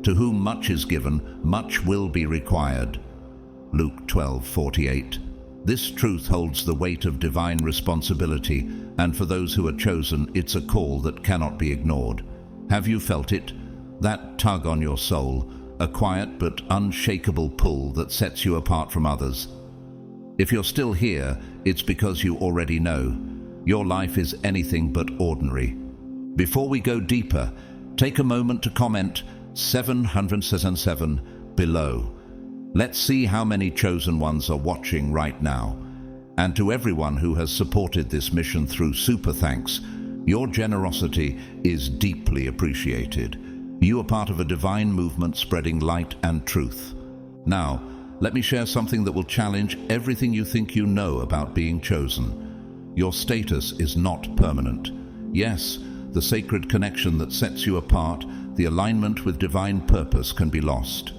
To whom much is given, much will be required. Luke 12:48. This truth holds the weight of divine responsibility, and for those who are chosen, it's a call that cannot be ignored. Have you felt it? That tug on your soul, a quiet but unshakable pull that sets you apart from others. If you're still here, it's because you already know. Your life is anything but ordinary. Before we go deeper, take a moment to comment 707 below. Let's see how many chosen ones are watching right now. And to everyone who has supported this mission through super thanks, your generosity is deeply appreciated. You are part of a divine movement spreading light and truth. Now, let me share something that will challenge everything you think you know about being chosen. Your status is not permanent. Yes, the sacred connection that sets you apart, the alignment with divine purpose, can be lost.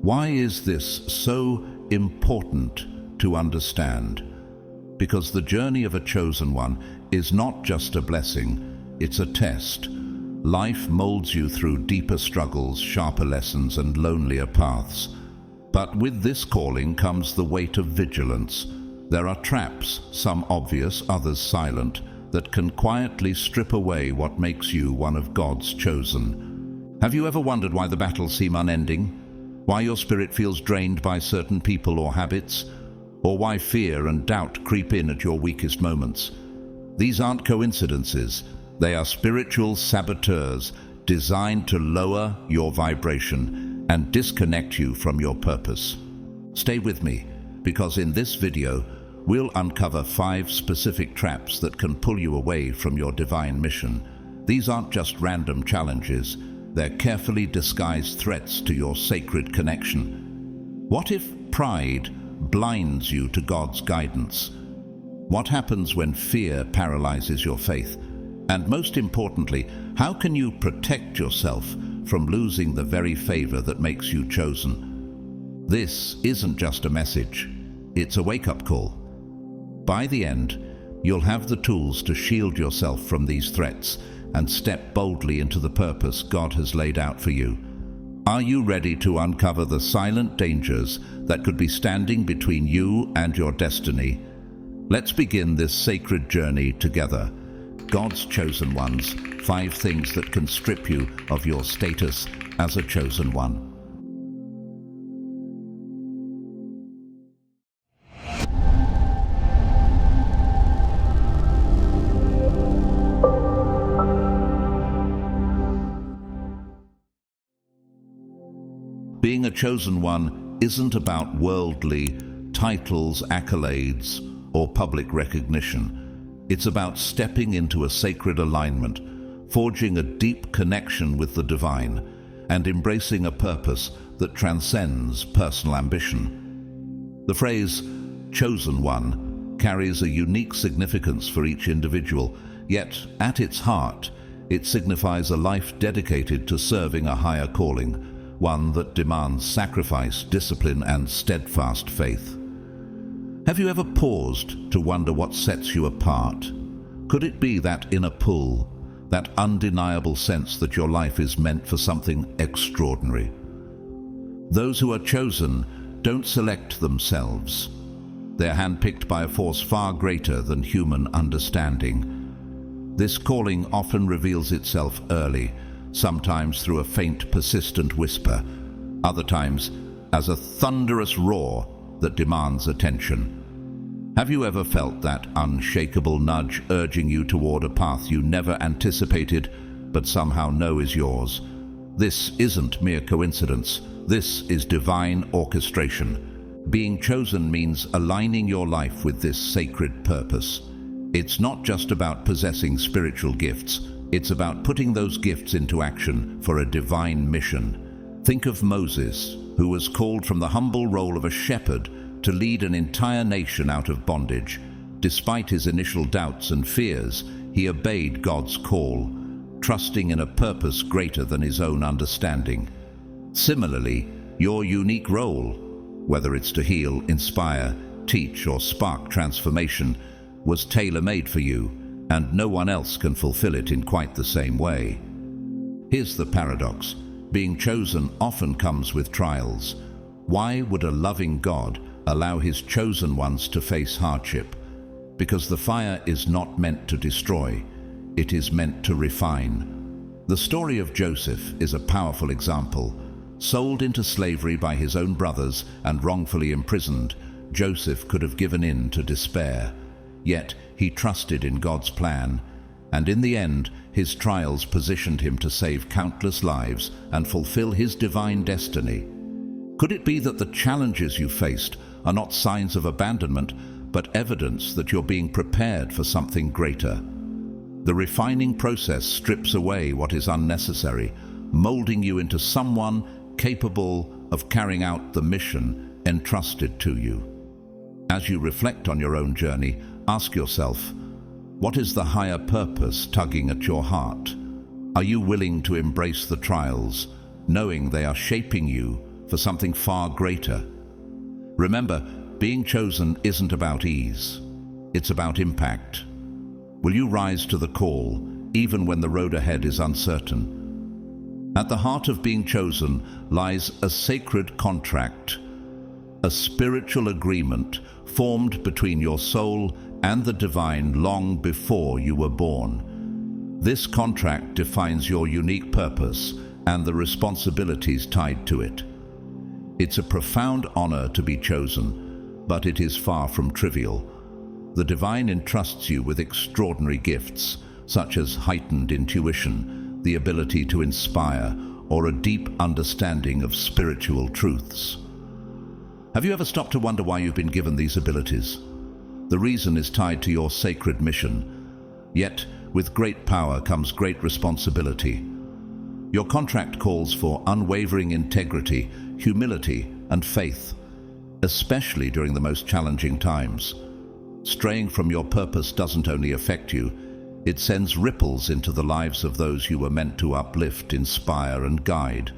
Why is this so important to understand? Because the journey of a chosen one is not just a blessing, it's a test. Life molds you through deeper struggles, sharper lessons, and lonelier paths. But with this calling comes the weight of vigilance. There are traps, some obvious, others silent, that can quietly strip away what makes you one of God's chosen. Have you ever wondered why the battles seem unending? Why your spirit feels drained by certain people or habits? Or why fear and doubt creep in at your weakest moments? These aren't coincidences. They are spiritual saboteurs designed to lower your vibration and disconnect you from your purpose. Stay with me, because in this video, we'll uncover 5 specific traps that can pull you away from your divine mission. These aren't just random challenges. They're carefully disguised threats to your sacred connection. What if pride blinds you to God's guidance? What happens when fear paralyzes your faith? And most importantly, how can you protect yourself from losing the very favor that makes you chosen? This isn't just a message. It's a wake-up call. By the end, you'll have the tools to shield yourself from these threats and step boldly into the purpose God has laid out for you. Are you ready to uncover the silent dangers that could be standing between you and your destiny? Let's begin this sacred journey together. God's chosen ones, 5 things that can strip you of your status as a chosen one. Being a chosen one isn't about worldly titles, accolades, or public recognition. It's about stepping into a sacred alignment, forging a deep connection with the divine, and embracing a purpose that transcends personal ambition. The phrase, chosen one, carries a unique significance for each individual, yet at its heart, it signifies a life dedicated to serving a higher calling, one that demands sacrifice, discipline, and steadfast faith. Have you ever paused to wonder what sets you apart? Could it be that inner pull, that undeniable sense that your life is meant for something extraordinary? Those who are chosen don't select themselves. They're handpicked by a force far greater than human understanding. This calling often reveals itself early, sometimes through a faint, persistent whisper, other times as a thunderous roar that demands attention. Have you ever felt that unshakable nudge urging you toward a path you never anticipated, but somehow know is yours? This isn't mere coincidence. This is divine orchestration. Being chosen means aligning your life with this sacred purpose. It's not just about possessing spiritual gifts. It's about putting those gifts into action for a divine mission. Think of Moses, who was called from the humble role of a shepherd to lead an entire nation out of bondage. Despite his initial doubts and fears, he obeyed God's call, trusting in a purpose greater than his own understanding. Similarly, your unique role, whether it's to heal, inspire, teach, or spark transformation, was tailor-made for you, and no one else can fulfill it in quite the same way. Here's the paradox. Being chosen often comes with trials. Why would a loving God allow his chosen ones to face hardship? Because the fire is not meant to destroy, it is meant to refine. The story of Joseph is a powerful example. Sold into slavery by his own brothers and wrongfully imprisoned, Joseph could have given in to despair. Yet he trusted in God's plan, and in the end, his trials positioned him to save countless lives and fulfill his divine destiny. Could it be that the challenges you faced are not signs of abandonment, but evidence that you're being prepared for something greater? The refining process strips away what is unnecessary, molding you into someone capable of carrying out the mission entrusted to you. As you reflect on your own journey, ask yourself, what is the higher purpose tugging at your heart? Are you willing to embrace the trials, knowing they are shaping you for something far greater? Remember, being chosen isn't about ease. It's about impact. Will you rise to the call, even when the road ahead is uncertain? At the heart of being chosen lies a sacred contract, a spiritual agreement formed between your soul and the divine long before you were born. This contract defines your unique purpose and the responsibilities tied to it. It's a profound honor to be chosen, but it is far from trivial. The divine entrusts you with extraordinary gifts, such as heightened intuition, the ability to inspire, or a deep understanding of spiritual truths. Have you ever stopped to wonder why you've been given these abilities? The reason is tied to your sacred mission. Yet, with great power comes great responsibility. Your contract calls for unwavering integrity, humility, and faith, especially during the most challenging times. Straying from your purpose doesn't only affect you, it sends ripples into the lives of those you were meant to uplift, inspire, and guide.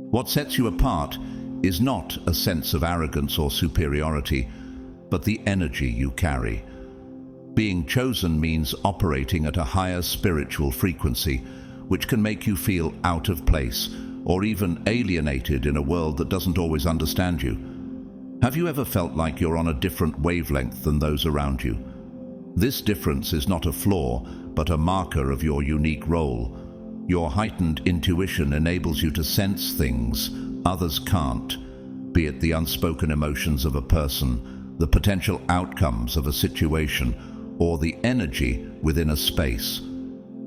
What sets you apart is not a sense of arrogance or superiority, but the energy you carry. Being chosen means operating at a higher spiritual frequency, which can make you feel out of place or even alienated in a world that doesn't always understand you. Have you ever felt like you're on a different wavelength than those around you? This difference is not a flaw, but a marker of your unique role. Your heightened intuition enables you to sense things others can't, be it the unspoken emotions of a person, the potential outcomes of a situation, or the energy within a space.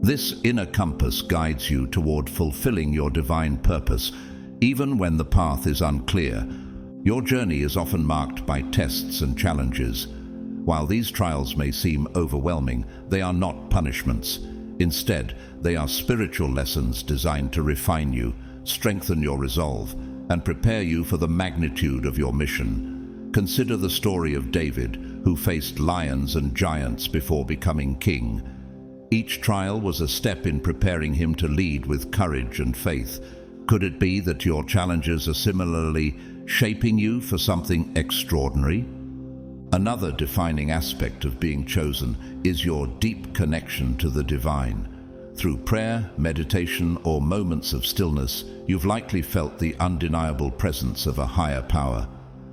This inner compass guides you toward fulfilling your divine purpose, even when the path is unclear. Your journey is often marked by tests and challenges. While these trials may seem overwhelming, they are not punishments. Instead, they are spiritual lessons designed to refine you, strengthen your resolve, and prepare you for the magnitude of your mission. Consider the story of David, who faced lions and giants before becoming king. Each trial was a step in preparing him to lead with courage and faith. Could it be that your challenges are similarly shaping you for something extraordinary? Another defining aspect of being chosen is your deep connection to the divine. Through prayer, meditation, or moments of stillness, you've likely felt the undeniable presence of a higher power.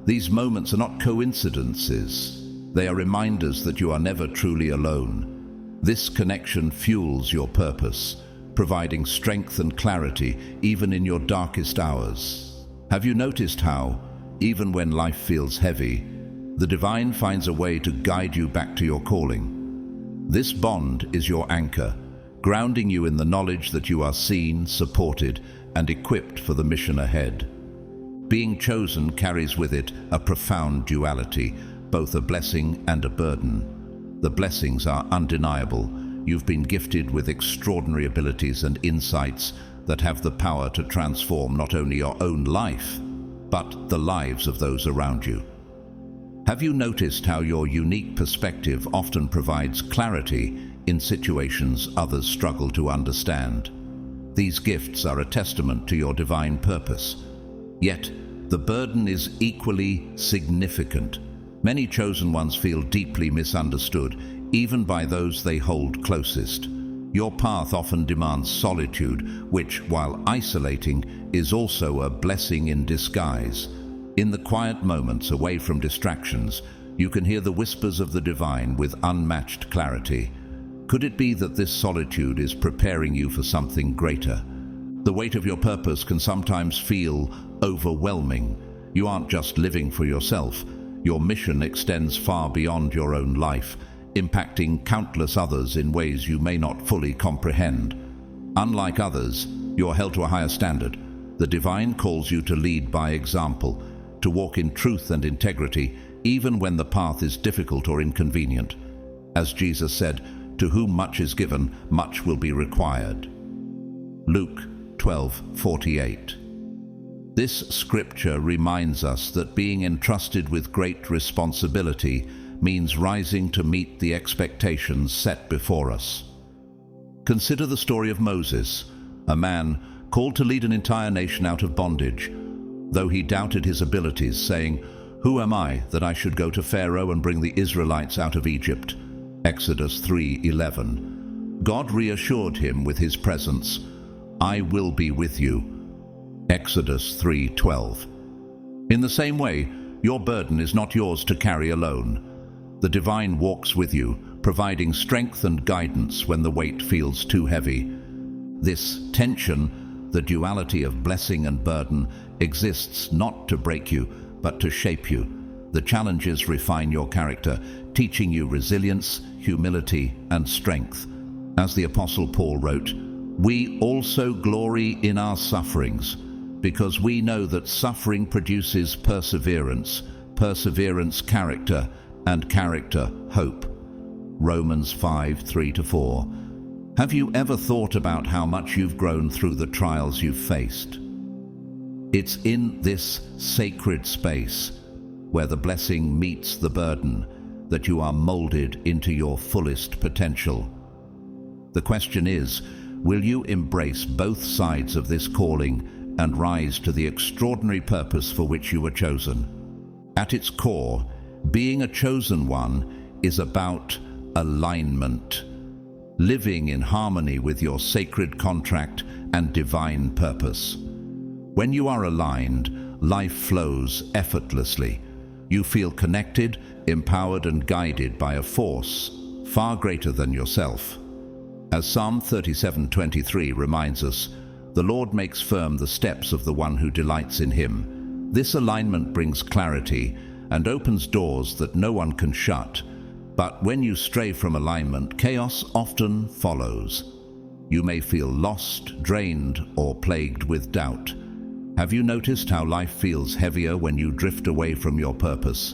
These moments are not coincidences. They are reminders that you are never truly alone. This connection fuels your purpose, providing strength and clarity even in your darkest hours. Have you noticed how, even when life feels heavy, the divine finds a way to guide you back to your calling? This bond is your anchor, grounding you in the knowledge that you are seen, supported, and equipped for the mission ahead. Being chosen carries with it a profound duality, both a blessing and a burden. The blessings are undeniable. You've been gifted with extraordinary abilities and insights that have the power to transform not only your own life, but the lives of those around you. Have you noticed how your unique perspective often provides clarity in situations others struggle to understand? These gifts are a testament to your divine purpose. Yet, the burden is equally significant. Many chosen ones feel deeply misunderstood, even by those they hold closest. Your path often demands solitude, which, while isolating, is also a blessing in disguise. In the quiet moments away from distractions, you can hear the whispers of the divine with unmatched clarity. Could it be that this solitude is preparing you for something greater? The weight of your purpose can sometimes feel overwhelming. You aren't just living for yourself. Your mission extends far beyond your own life, impacting countless others in ways you may not fully comprehend. Unlike others, you're held to a higher standard. The divine calls you to lead by example, to walk in truth and integrity, even when the path is difficult or inconvenient. As Jesus said, "To whom much is given, much will be required." Luke 12:48. This scripture reminds us that being entrusted with great responsibility means rising to meet the expectations set before us. Consider the story of Moses, a man called to lead an entire nation out of bondage, though he doubted his abilities, saying, "Who am I that I should go to Pharaoh and bring the Israelites out of Egypt?" Exodus 3:11. God reassured him with his presence, "I will be with you." Exodus 3:12. In the same way, your burden is not yours to carry alone. The divine walks with you, providing strength and guidance when the weight feels too heavy. This tension, the duality of blessing and burden, exists not to break you, but to shape you. The challenges refine your character, teaching you resilience, humility, and strength. As the Apostle Paul wrote, "We also glory in our sufferings, because we know that suffering produces perseverance, perseverance character, and character hope." Romans 5:3-4. Have you ever thought about how much you've grown through the trials you've faced? It's in this sacred space, where the blessing meets the burden, that you are molded into your fullest potential. The question is, will you embrace both sides of this calling and rise to the extraordinary purpose for which you were chosen? At its core, being a chosen one is about alignment, living in harmony with your sacred contract and divine purpose. When you are aligned, life flows effortlessly. You feel connected, empowered, and guided by a force far greater than yourself. As Psalm 37:23 reminds us, "The Lord makes firm the steps of the one who delights in him." This alignment brings clarity and opens doors that no one can shut. But when you stray from alignment, chaos often follows. You may feel lost, drained, or plagued with doubt. Have you noticed how life feels heavier when you drift away from your purpose?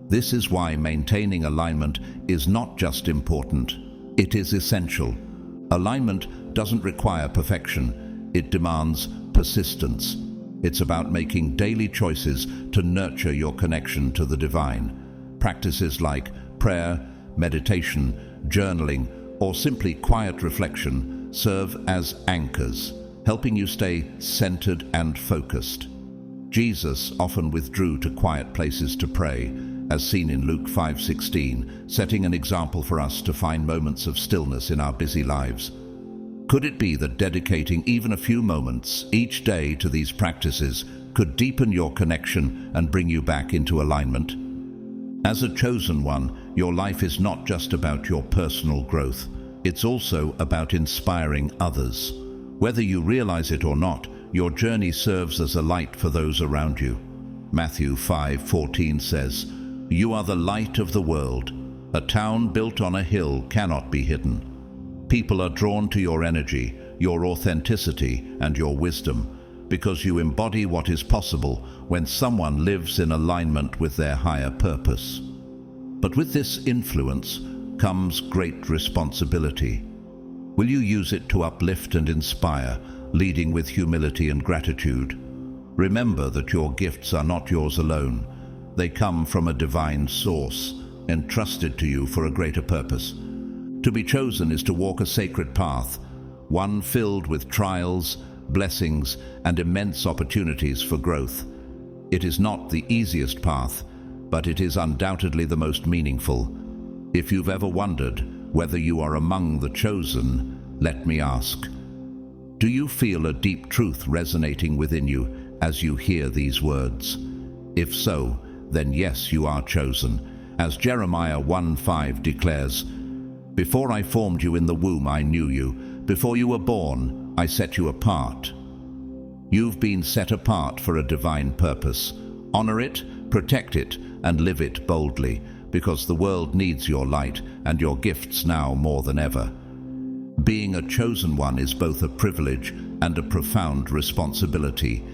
This is why maintaining alignment is not just important, it is essential. Alignment doesn't require perfection, it demands persistence. It's about making daily choices to nurture your connection to the divine. Practices like prayer, meditation, journaling, or simply quiet reflection serve as anchors, helping you stay centered and focused. Jesus often withdrew to quiet places to pray, as seen in Luke 5:16, setting an example for us to find moments of stillness in our busy lives. Could it be that dedicating even a few moments each day to these practices could deepen your connection and bring you back into alignment? As a chosen one, your life is not just about your personal growth, it's also about inspiring others. Whether you realize it or not, your journey serves as a light for those around you. Matthew 5:14 says, "You are the light of the world. A town built on a hill cannot be hidden." People are drawn to your energy, your authenticity, and your wisdom, because you embody what is possible when someone lives in alignment with their higher purpose. But with this influence comes great responsibility. Will you use it to uplift and inspire, leading with humility and gratitude? Remember that your gifts are not yours alone. They come from a divine source, entrusted to you for a greater purpose. To be chosen is to walk a sacred path, one filled with trials, blessings, and immense opportunities for growth. It is not the easiest path, but it is undoubtedly the most meaningful. If you've ever wondered whether you are among the chosen, let me ask, do you feel a deep truth resonating within you as you hear these words? If so, then yes, you are chosen. As Jeremiah 1:5 declares, "Before I formed you in the womb, I knew you. Before you were born, I set you apart." You've been set apart for a divine purpose. Honor it, protect it, and live it boldly, because the world needs your light and your gifts now more than ever. Being a chosen one is both a privilege and a profound responsibility.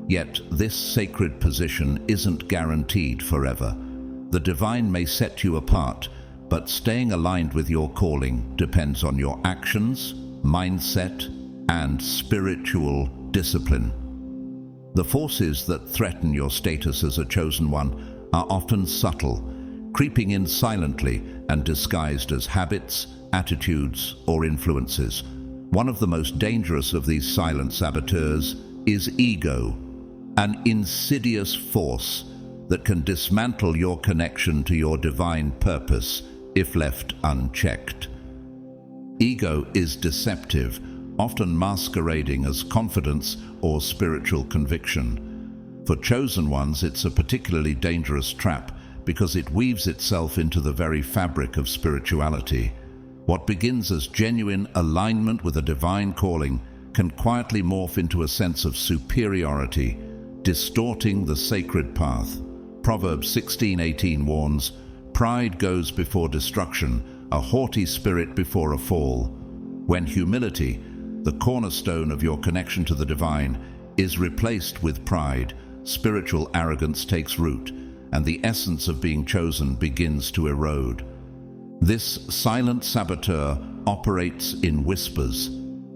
Yet this sacred position isn't guaranteed forever. The divine may set you apart, but staying aligned with your calling depends on your actions, mindset, and spiritual discipline. The forces that threaten your status as a chosen one are often subtle, creeping in silently and disguised as habits, attitudes, or influences. One of the most dangerous of these silent saboteurs is ego, an insidious force that can dismantle your connection to your divine purpose if left unchecked. Ego is deceptive, often masquerading as confidence or spiritual conviction. For chosen ones, it's a particularly dangerous trap because it weaves itself into the very fabric of spirituality. What begins as genuine alignment with a divine calling can quietly morph into a sense of superiority, distorting the sacred path. Proverbs 16:18 warns, "Pride goes before destruction, a haughty spirit before a fall." When humility, the cornerstone of your connection to the divine, is replaced with pride, spiritual arrogance takes root, and the essence of being chosen begins to erode. This silent saboteur operates in whispers,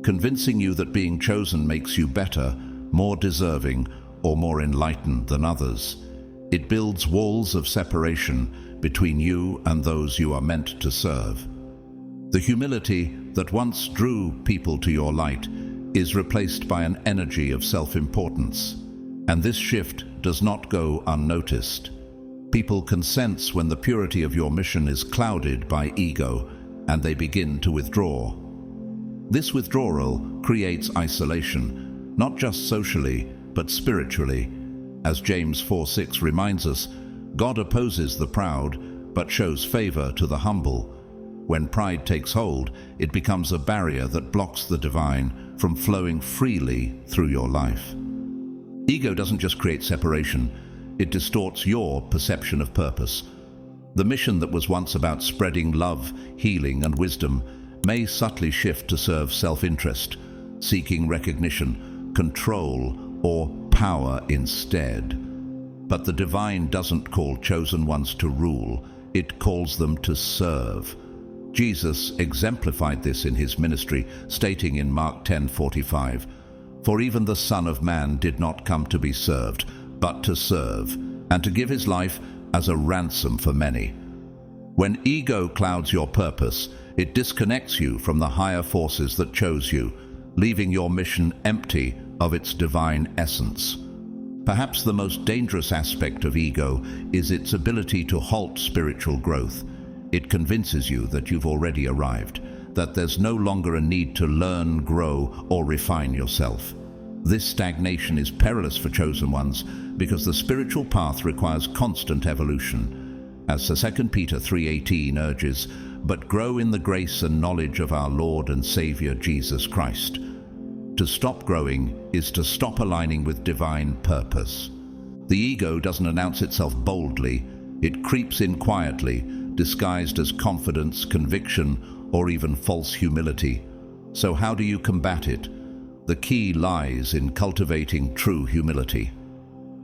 convincing you that being chosen makes you better, more deserving, or more enlightened than others. It builds walls of separation between you and those you are meant to serve. The humility that once drew people to your light is replaced by an energy of self-importance, and this shift does not go unnoticed. People can sense when the purity of your mission is clouded by ego, and they begin to withdraw. This withdrawal creates isolation, not just socially, but spiritually. As James 4:6 reminds us, God opposes the proud, but shows favor to the humble. When pride takes hold, it becomes a barrier that blocks the divine from flowing freely through your life. Ego doesn't just create separation, it distorts your perception of purpose. The mission that was once about spreading love, healing, and wisdom may subtly shift to serve self-interest, seeking recognition, control, or power instead. But the divine doesn't call chosen ones to rule, it calls them to serve. Jesus exemplified this in his ministry, stating in Mark 10:45, "For even the Son of Man did not come to be served, but to serve, and to give his life as a ransom for many." When ego clouds your purpose, it disconnects you from the higher forces that chose you, leaving your mission empty of its divine essence. Perhaps the most dangerous aspect of ego is its ability to halt spiritual growth. It convinces you that you've already arrived, that there's no longer a need to learn, grow, or refine yourself. This stagnation is perilous for chosen ones because the spiritual path requires constant evolution. As 2 Peter 3:18 urges, "But grow in the grace and knowledge of our Lord and Savior Jesus Christ." To stop growing is to stop aligning with divine purpose. The ego doesn't announce itself boldly, it creeps in quietly, disguised as confidence, conviction, or even false humility. So how do you combat it? The key lies in cultivating true humility.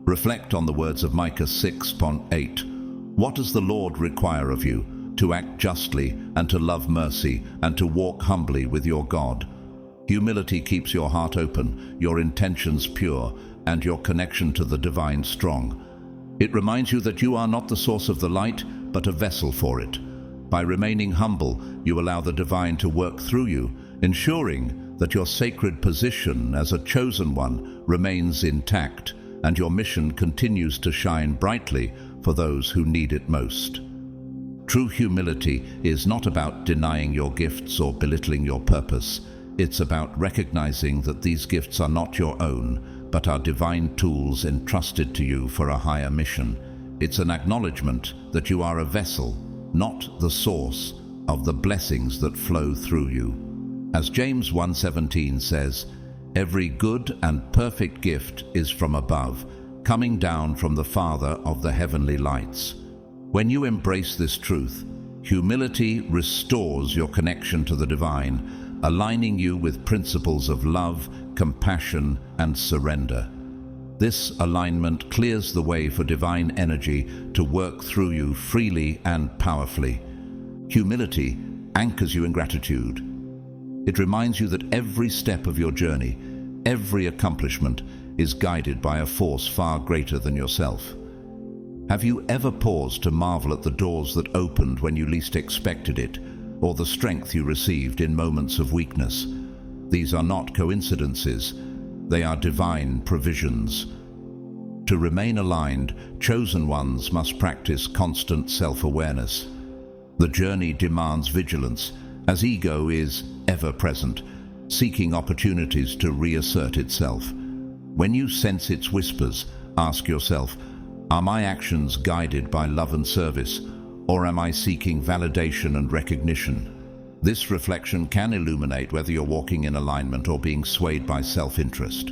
Reflect on the words of Micah 6:8. What does the Lord require of you? To act justly, and to love mercy, and to walk humbly with your God. Humility keeps your heart open, your intentions pure, and your connection to the divine strong. It reminds you that you are not the source of the light, but a vessel for it. By remaining humble, you allow the divine to work through you, ensuring that your sacred position as a chosen one remains intact and your mission continues to shine brightly for those who need it most. True humility is not about denying your gifts or belittling your purpose. It's about recognizing that these gifts are not your own, but are divine tools entrusted to you for a higher mission. It's an acknowledgement that you are a vessel, not the source, of the blessings that flow through you. As James 1:17 says, "Every good and perfect gift is from above, coming down from the Father of the heavenly lights." When you embrace this truth, humility restores your connection to the divine, aligning you with principles of love, compassion, and surrender. This alignment clears the way for divine energy to work through you freely and powerfully. Humility anchors you in gratitude. It reminds you that every step of your journey, every accomplishment, is guided by a force far greater than yourself. Have you ever paused to marvel at the doors that opened when you least expected it, or the strength you received in moments of weakness? These are not coincidences. They are divine provisions. To remain aligned, chosen ones must practice constant self-awareness. The journey demands vigilance, as ego is ever present, seeking opportunities to reassert itself. When you sense its whispers, ask yourself, are my actions guided by love and service, or am I seeking validation and recognition? This reflection can illuminate whether you're walking in alignment or being swayed by self-interest.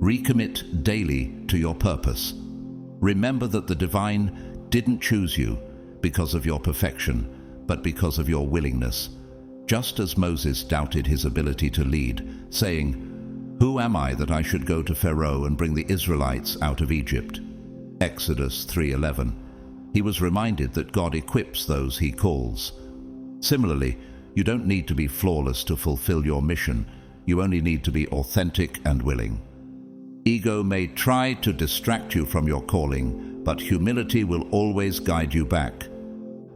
Recommit daily to your purpose. Remember that the divine didn't choose you because of your perfection, but because of your willingness. Just as Moses doubted his ability to lead, saying, "Who am I that I should go to Pharaoh and bring the Israelites out of Egypt?" Exodus 3:11. He was reminded that God equips those he calls. Similarly, you don't need to be flawless to fulfill your mission. You only need to be authentic and willing. Ego may try to distract you from your calling, but humility will always guide you back.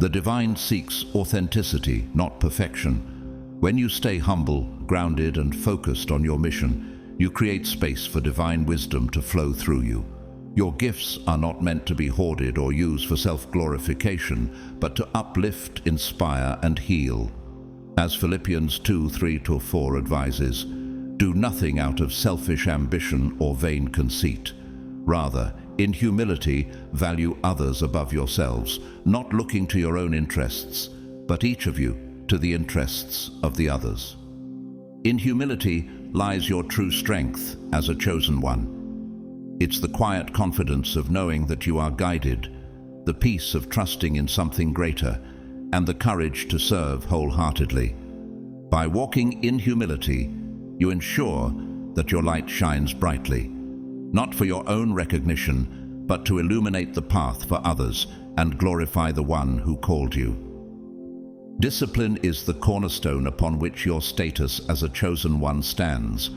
The divine seeks authenticity, not perfection. When you stay humble, grounded, and focused on your mission, you create space for divine wisdom to flow through you. Your gifts are not meant to be hoarded or used for self-glorification, but to uplift, inspire, and heal. As Philippians 2:3-4 advises, do nothing out of selfish ambition or vain conceit. Rather, in humility, value others above yourselves, not looking to your own interests, but each of you to the interests of the others. In humility lies your true strength as a chosen one. It's the quiet confidence of knowing that you are guided, the peace of trusting in something greater, and the courage to serve wholeheartedly. By walking in humility, you ensure that your light shines brightly, not for your own recognition, but to illuminate the path for others and glorify the one who called you. Discipline is the cornerstone upon which your status as a chosen one stands.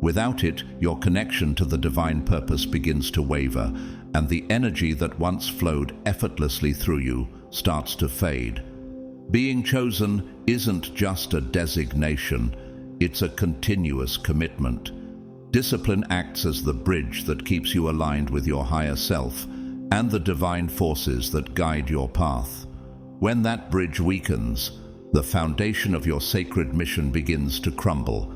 Without it, your connection to the divine purpose begins to waver, and the energy that once flowed effortlessly through you starts to fade. Being chosen isn't just a designation, it's a continuous commitment. Discipline acts as the bridge that keeps you aligned with your higher self and the divine forces that guide your path. When that bridge weakens, the foundation of your sacred mission begins to crumble.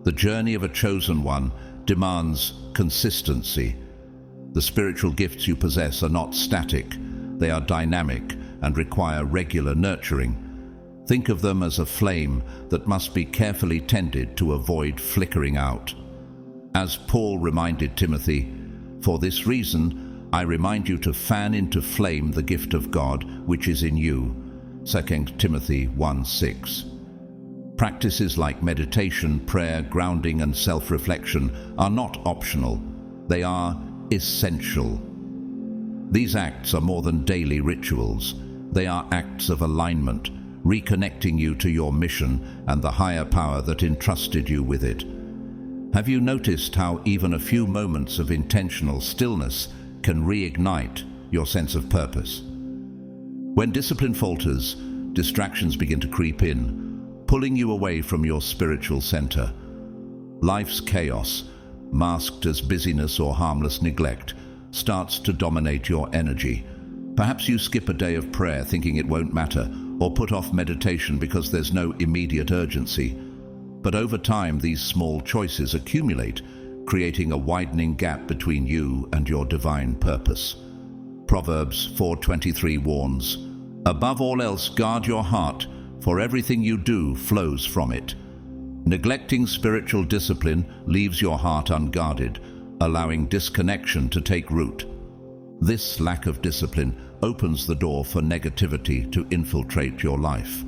The journey of a chosen one demands consistency. The spiritual gifts you possess are not static, they are dynamic and require regular nurturing. Think of them as a flame that must be carefully tended to avoid flickering out. As Paul reminded Timothy, "For this reason, I remind you to fan into flame the gift of God which is in you." 2 Timothy 1:6. Practices like meditation, prayer, grounding, and self-reflection are not optional. They are essential. These acts are more than daily rituals. They are acts of alignment, reconnecting you to your mission and the higher power that entrusted you with it. Have you noticed how even a few moments of intentional stillness can reignite your sense of purpose? When discipline falters, distractions begin to creep in, pulling you away from your spiritual center. Life's chaos, masked as busyness or harmless neglect, starts to dominate your energy. Perhaps you skip a day of prayer thinking it won't matter, or put off meditation because there's no immediate urgency. But over time, these small choices accumulate, creating a widening gap between you and your divine purpose. Proverbs 4:23 warns, "Above all else, guard your heart, for everything you do flows from it." Neglecting spiritual discipline leaves your heart unguarded, allowing disconnection to take root. This lack of discipline opens the door for negativity to infiltrate your life.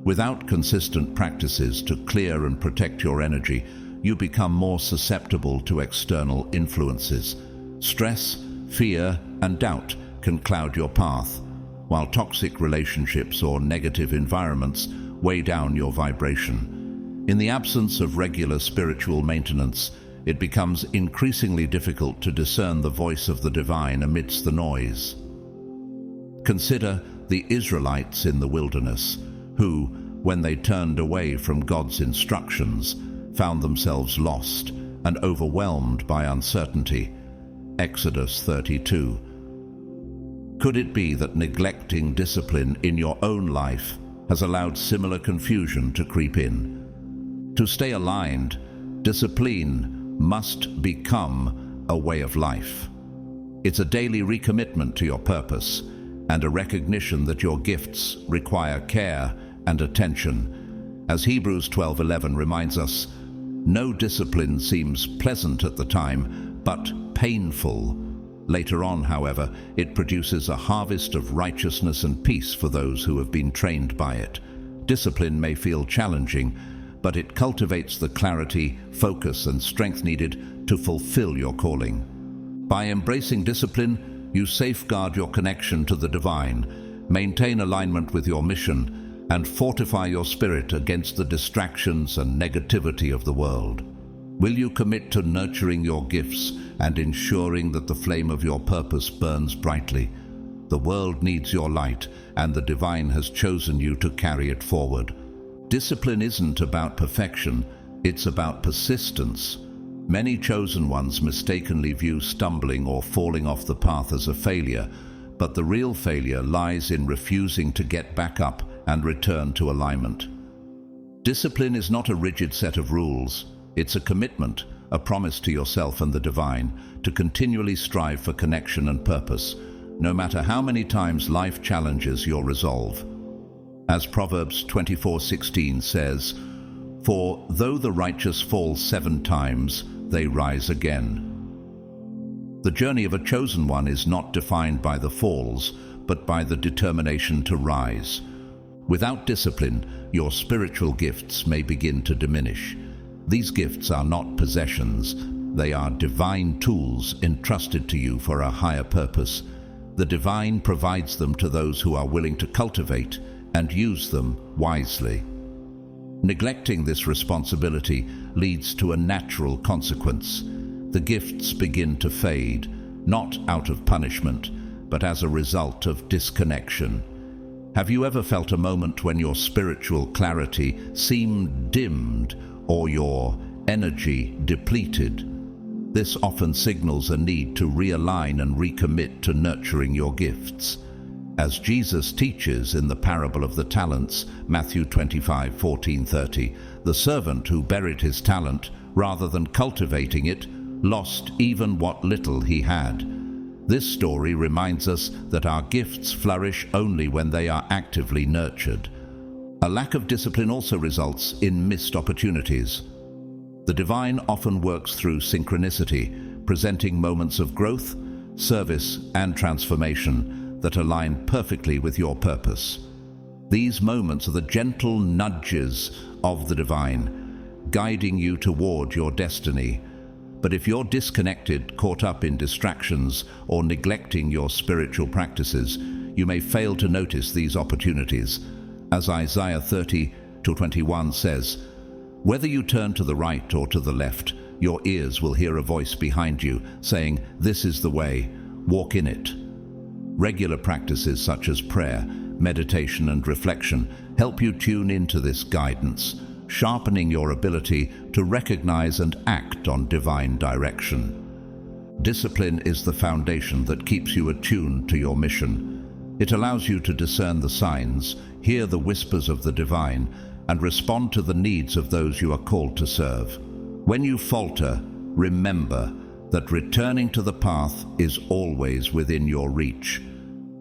Without consistent practices to clear and protect your energy, you become more susceptible to external influences. Stress, fear, and doubt can cloud your path, while toxic relationships or negative environments weigh down your vibration. In the absence of regular spiritual maintenance, it becomes increasingly difficult to discern the voice of the divine amidst the noise. Consider the Israelites in the wilderness, who, when they turned away from God's instructions, found themselves lost and overwhelmed by uncertainty. Exodus 32. Could it be that neglecting discipline in your own life has allowed similar confusion to creep in? To stay aligned, discipline must become a way of life. It's a daily recommitment to your purpose and a recognition that your gifts require care and attention. As Hebrews 12:11 reminds us, no discipline seems pleasant at the time, but painful. Later on, however, it produces a harvest of righteousness and peace for those who have been trained by it. Discipline may feel challenging, but it cultivates the clarity, focus, and strength needed to fulfill your calling. By embracing discipline, you safeguard your connection to the divine, maintain alignment with your mission, and fortify your spirit against the distractions and negativity of the world. Will you commit to nurturing your gifts and ensuring that the flame of your purpose burns brightly? The world needs your light, and the divine has chosen you to carry it forward. Discipline isn't about perfection, it's about persistence. Many chosen ones mistakenly view stumbling or falling off the path as a failure, but the real failure lies in refusing to get back up and return to alignment. Discipline is not a rigid set of rules. It's a commitment, a promise to yourself and the divine, to continually strive for connection and purpose, no matter how many times life challenges your resolve. As Proverbs 24:16 says, "For though the righteous fall 7 times, they rise again." The journey of a chosen one is not defined by the falls, but by the determination to rise. Without discipline, your spiritual gifts may begin to diminish. These gifts are not possessions, they are divine tools entrusted to you for a higher purpose. The divine provides them to those who are willing to cultivate and use them wisely. Neglecting this responsibility leads to a natural consequence. The gifts begin to fade, not out of punishment, but as a result of disconnection. Have you ever felt a moment when your spiritual clarity seemed dimmed or your energy depleted? This often signals a need to realign and recommit to nurturing your gifts. As Jesus teaches in the parable of the talents, Matthew 25:14-30, the servant who buried his talent, rather than cultivating it, lost even what little he had. This story reminds us that our gifts flourish only when they are actively nurtured. A lack of discipline also results in missed opportunities. The divine often works through synchronicity, presenting moments of growth, service, and transformation that align perfectly with your purpose. These moments are the gentle nudges of the divine, guiding you toward your destiny. But if you're disconnected, caught up in distractions, or neglecting your spiritual practices, you may fail to notice these opportunities. As Isaiah 30:21 says, "Whether you turn to the right or to the left, your ears will hear a voice behind you saying, 'This is the way, walk in it.'" Regular practices such as prayer, meditation, and reflection help you tune into this guidance, sharpening your ability to recognize and act on divine direction. Discipline is the foundation that keeps you attuned to your mission. It allows you to discern the signs, hear the whispers of the divine, and respond to the needs of those you are called to serve. When you falter, remember that returning to the path is always within your reach.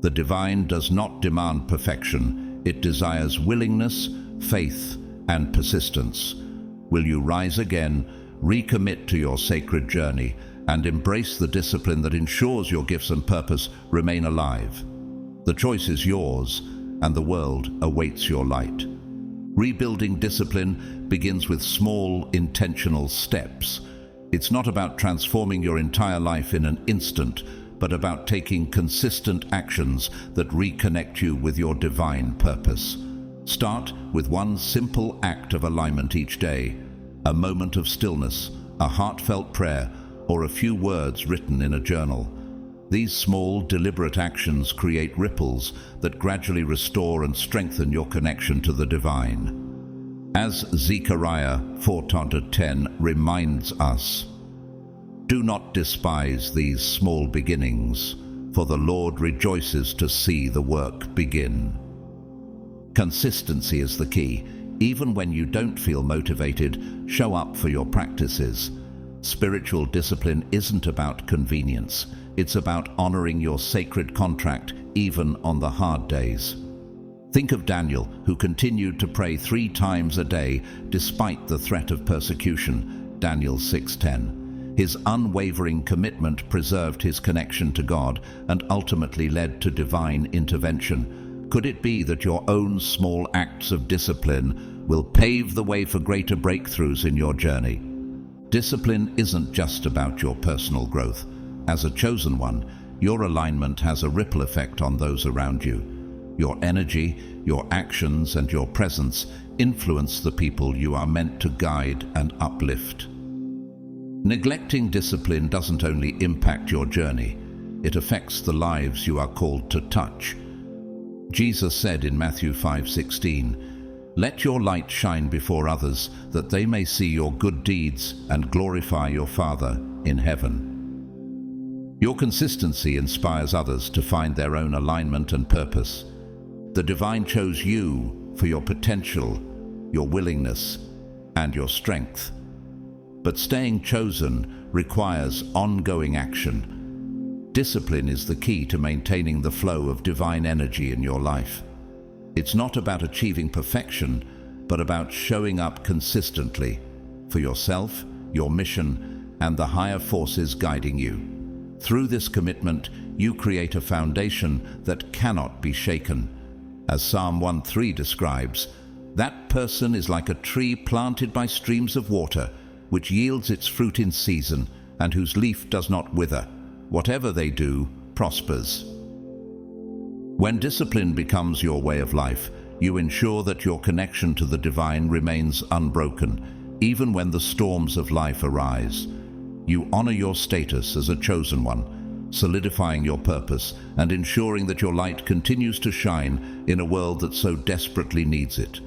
The divine does not demand perfection. It desires willingness, faith, and persistence. Will you rise again, recommit to your sacred journey, and embrace the discipline that ensures your gifts and purpose remain alive? The choice is yours, and the world awaits your light. Rebuilding discipline begins with small, intentional steps. It's not about transforming your entire life in an instant, but about taking consistent actions that reconnect you with your divine purpose. Start with one simple act of alignment each day: a moment of stillness, a heartfelt prayer, or a few words written in a journal. These small, deliberate actions create ripples that gradually restore and strengthen your connection to the divine. As Zechariah 4:10 reminds us, "Do not despise these small beginnings, for the Lord rejoices to see the work begin." Consistency is the key. Even when you don't feel motivated, show up for your practices. Spiritual discipline isn't about convenience. It's about honoring your sacred contract, even on the hard days. Think of Daniel, who continued to pray 3 times a day despite the threat of persecution, Daniel 6:10. His unwavering commitment preserved his connection to God and ultimately led to divine intervention. Could it be that your own small acts of discipline will pave the way for greater breakthroughs in your journey? Discipline isn't just about your personal growth. As a chosen one, your alignment has a ripple effect on those around you. Your energy, your actions, and your presence influence the people you are meant to guide and uplift. Neglecting discipline doesn't only impact your journey, it affects the lives you are called to touch. Jesus said in Matthew 5:16, "Let your light shine before others, that they may see your good deeds and glorify your Father in heaven." Your consistency inspires others to find their own alignment and purpose. The divine chose you for your potential, your willingness, and your strength. But staying chosen requires ongoing action. Discipline is the key to maintaining the flow of divine energy in your life. It's not about achieving perfection, but about showing up consistently for yourself, your mission, and the higher forces guiding you. Through this commitment, you create a foundation that cannot be shaken. As Psalm 1:3 describes, "That person is like a tree planted by streams of water, which yields its fruit in season, and whose leaf does not wither. Whatever they do prospers." When discipline becomes your way of life, you ensure that your connection to the divine remains unbroken, even when the storms of life arise. You honor your status as a chosen one, solidifying your purpose and ensuring that your light continues to shine in a world that so desperately needs it.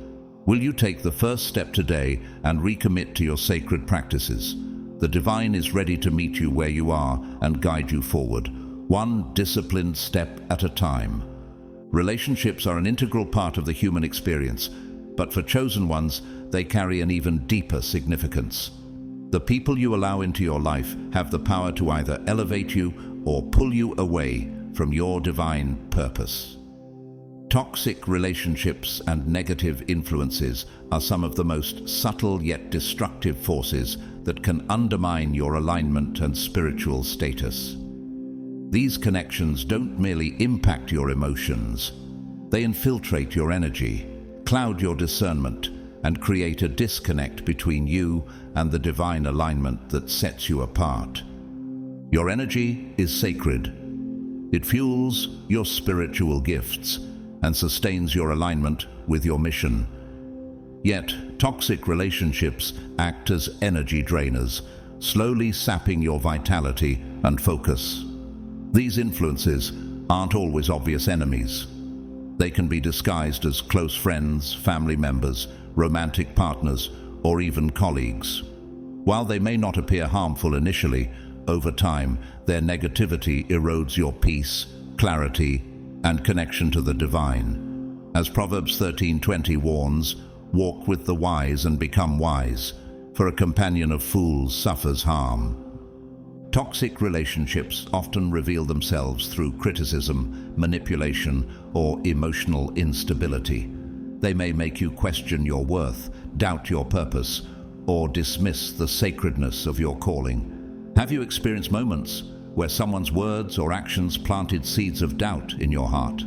Will you take the first step today and recommit to your sacred practices? The divine is ready to meet you where you are and guide you forward, one disciplined step at a time. Relationships are an integral part of the human experience, but for chosen ones, they carry an even deeper significance. The people you allow into your life have the power to either elevate you or pull you away from your divine purpose. Toxic relationships and negative influences are some of the most subtle yet destructive forces that can undermine your alignment and spiritual status. These connections don't merely impact your emotions, they infiltrate your energy, cloud your discernment, and create a disconnect between you and the divine alignment that sets you apart. Your energy is sacred. It fuels your spiritual gifts and sustains your alignment with your mission. Yet, toxic relationships act as energy drainers, slowly sapping your vitality and focus. These influences aren't always obvious enemies. They can be disguised as close friends, family members, romantic partners, or even colleagues. While they may not appear harmful initially, over time, their negativity erodes your peace, clarity, and connection to the divine. As Proverbs 13:20 warns, Walk with the wise and become wise, for a companion of fools suffers harm. Toxic relationships often reveal themselves through criticism, manipulation, or emotional instability. They may make you question your worth, doubt your purpose, or dismiss the sacredness of your calling. Have you experienced moments where someone's words or actions planted seeds of doubt in your heart?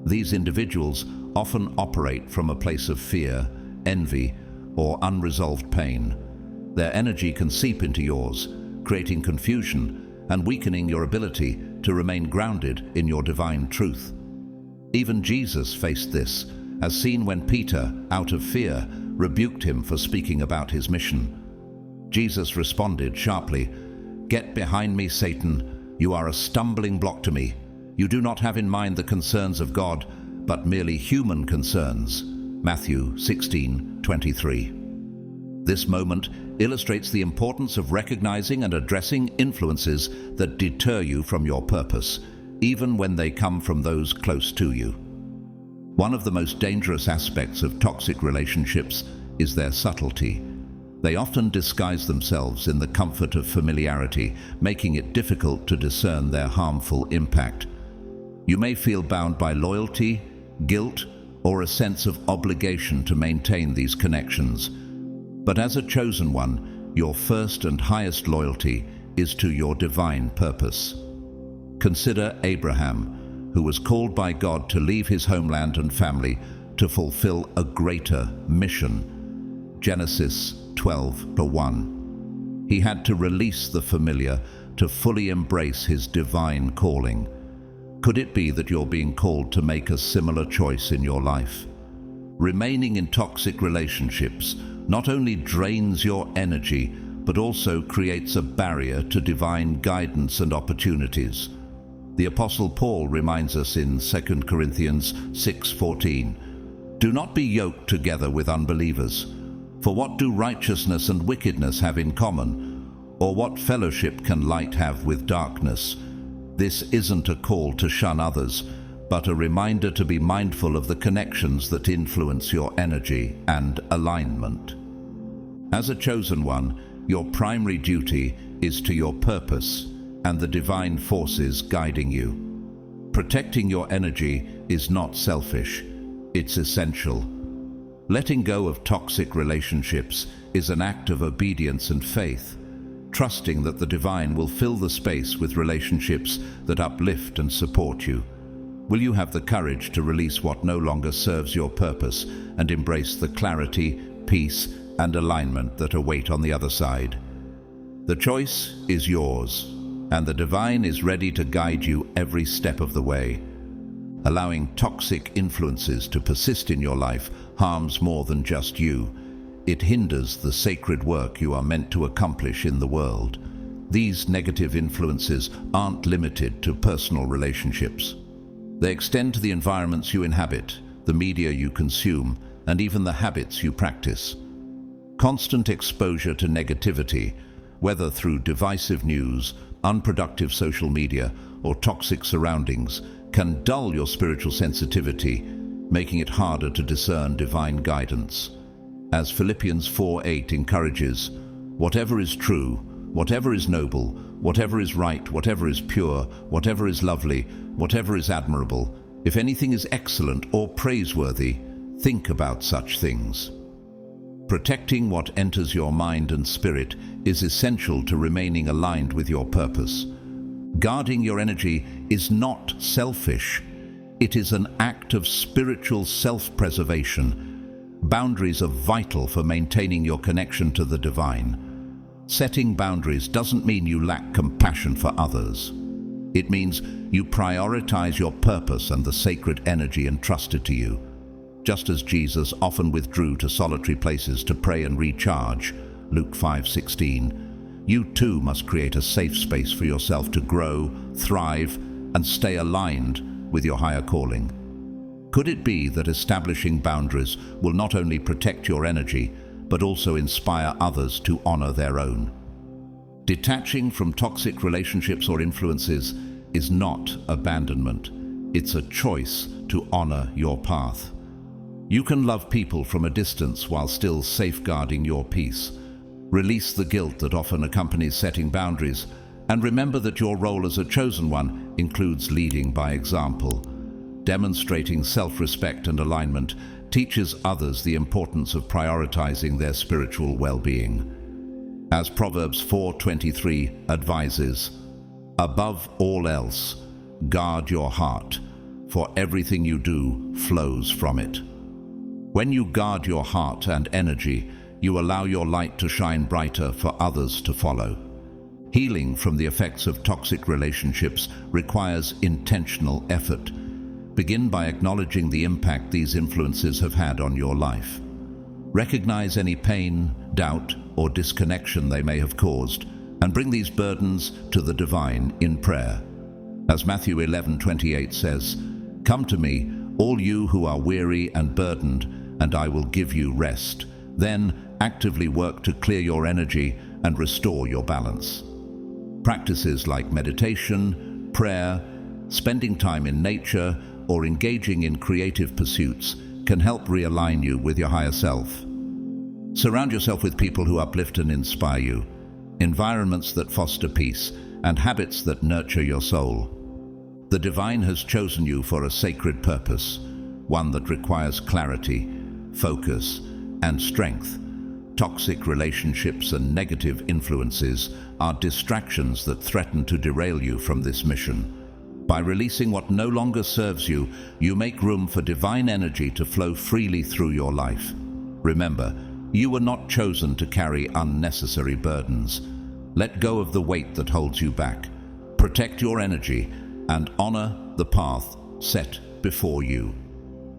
These individuals often operate from a place of fear, envy, or unresolved pain. Their energy can seep into yours, creating confusion and weakening your ability to remain grounded in your divine truth. Even Jesus faced this, as seen when Peter, out of fear, rebuked him for speaking about his mission. Jesus responded sharply, "Get behind me, Satan. You are a stumbling block to me. You do not have in mind the concerns of God, but merely human concerns." Matthew 16:23. This moment illustrates the importance of recognizing and addressing influences that deter you from your purpose, even when they come from those close to you. One of the most dangerous aspects of toxic relationships is their subtlety. They often disguise themselves in the comfort of familiarity, making it difficult to discern their harmful impact. You may feel bound by loyalty, guilt, or a sense of obligation to maintain these connections. But as a chosen one, your first and highest loyalty is to your divine purpose. Consider Abraham, who was called by God to leave his homeland and family to fulfill a greater mission. Genesis 12:1. He had to release the familiar to fully embrace his divine calling. Could it be that you're being called to make a similar choice in your life? Remaining in toxic relationships not only drains your energy, but also creates a barrier to divine guidance and opportunities. The Apostle Paul reminds us in 2 Corinthians 6:14, "Do not be yoked together with unbelievers. For what do righteousness and wickedness have in common? Or what fellowship can light have with darkness?" This isn't a call to shun others, but a reminder to be mindful of the connections that influence your energy and alignment. As a chosen one, your primary duty is to your purpose and the divine forces guiding you. Protecting your energy is not selfish, it's essential. Letting go of toxic relationships is an act of obedience and faith, trusting that the divine will fill the space with relationships that uplift and support you. Will you have the courage to release what no longer serves your purpose and embrace the clarity, peace, and alignment that await on the other side? The choice is yours, and the divine is ready to guide you every step of the way. Allowing toxic influences to persist in your life harms more than just you. It hinders the sacred work you are meant to accomplish in the world. These negative influences aren't limited to personal relationships. They extend to the environments you inhabit, the media you consume, and even the habits you practice. Constant exposure to negativity, whether through divisive news, unproductive social media, or toxic surroundings, can dull your spiritual sensitivity, making it harder to discern divine guidance. As Philippians 4:8 encourages, "Whatever is true, whatever is noble, whatever is right, whatever is pure, whatever is lovely, whatever is admirable, if anything is excellent or praiseworthy, think about such things." Protecting what enters your mind and spirit is essential to remaining aligned with your purpose. Guarding your energy is not selfish. It is an act of spiritual self-preservation. Boundaries are vital for maintaining your connection to the divine. Setting boundaries doesn't mean you lack compassion for others. It means you prioritize your purpose and the sacred energy entrusted to you. Just as Jesus often withdrew to solitary places to pray and recharge, Luke 5:16, you too must create a safe space for yourself to grow, thrive, and stay aligned with your higher calling. Could it be that establishing boundaries will not only protect your energy, but also inspire others to honor their own? Detaching from toxic relationships or influences is not abandonment. It's a choice to honor your path. You can love people from a distance while still safeguarding your peace. Release the guilt that often accompanies setting boundaries, and remember that your role as a chosen one includes leading by example. Demonstrating self-respect and alignment teaches others the importance of prioritizing their spiritual well-being. As Proverbs 4:23 advises, "Above all else, guard your heart, for everything you do flows from it." When you guard your heart and energy, you allow your light to shine brighter for others to follow. Healing from the effects of toxic relationships requires intentional effort. Begin by acknowledging the impact these influences have had on your life. Recognize any pain, doubt, or disconnection they may have caused, and bring these burdens to the divine in prayer. As Matthew 11:28 says, "Come to me, all you who are weary and burdened, and I will give you rest." Then actively work to clear your energy and restore your balance. Practices like meditation, prayer, spending time in nature, or engaging in creative pursuits can help realign you with your higher self. Surround yourself with people who uplift and inspire you, environments that foster peace, and habits that nurture your soul. The divine has chosen you for a sacred purpose, one that requires clarity, focus, and strength. Toxic relationships and negative influences are distractions that threaten to derail you from this mission. By releasing what no longer serves you, you make room for divine energy to flow freely through your life. Remember, you were not chosen to carry unnecessary burdens. Let go of the weight that holds you back. Protect your energy and honor the path set before you.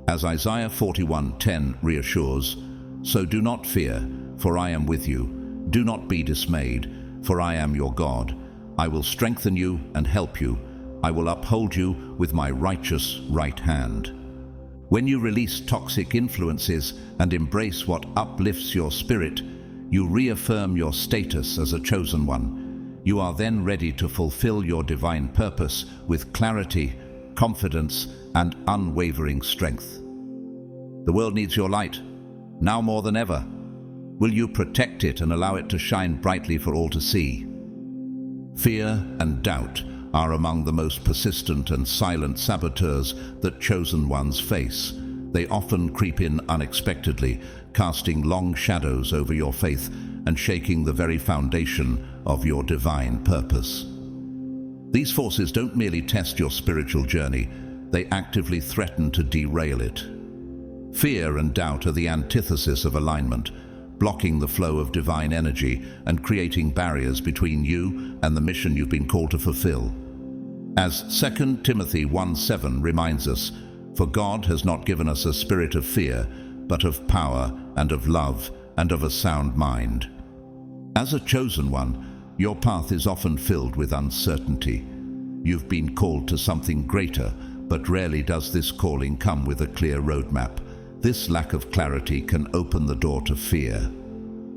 As Isaiah 41:10 reassures, "So do not fear, for I am with you. Do not be dismayed, for I am your God. I will strengthen you and help you. I will uphold you with my righteous right hand." When you release toxic influences and embrace what uplifts your spirit, you reaffirm your status as a chosen one. You are then ready to fulfill your divine purpose with clarity, confidence, and unwavering strength. The world needs your light, now more than ever. Will you protect it and allow it to shine brightly for all to see? Fear and doubt are among the most persistent and silent saboteurs that chosen ones face. They often creep in unexpectedly, casting long shadows over your faith and shaking the very foundation of your divine purpose. These forces don't merely test your spiritual journey, they actively threaten to derail it. Fear and doubt are the antithesis of alignment, blocking the flow of divine energy and creating barriers between you and the mission you've been called to fulfill. As 2 Timothy 1:7 reminds us, "For God has not given us a spirit of fear, but of power and of love and of a sound mind." As a chosen one, your path is often filled with uncertainty. You've been called to something greater, but rarely does this calling come with a clear roadmap. This lack of clarity can open the door to fear.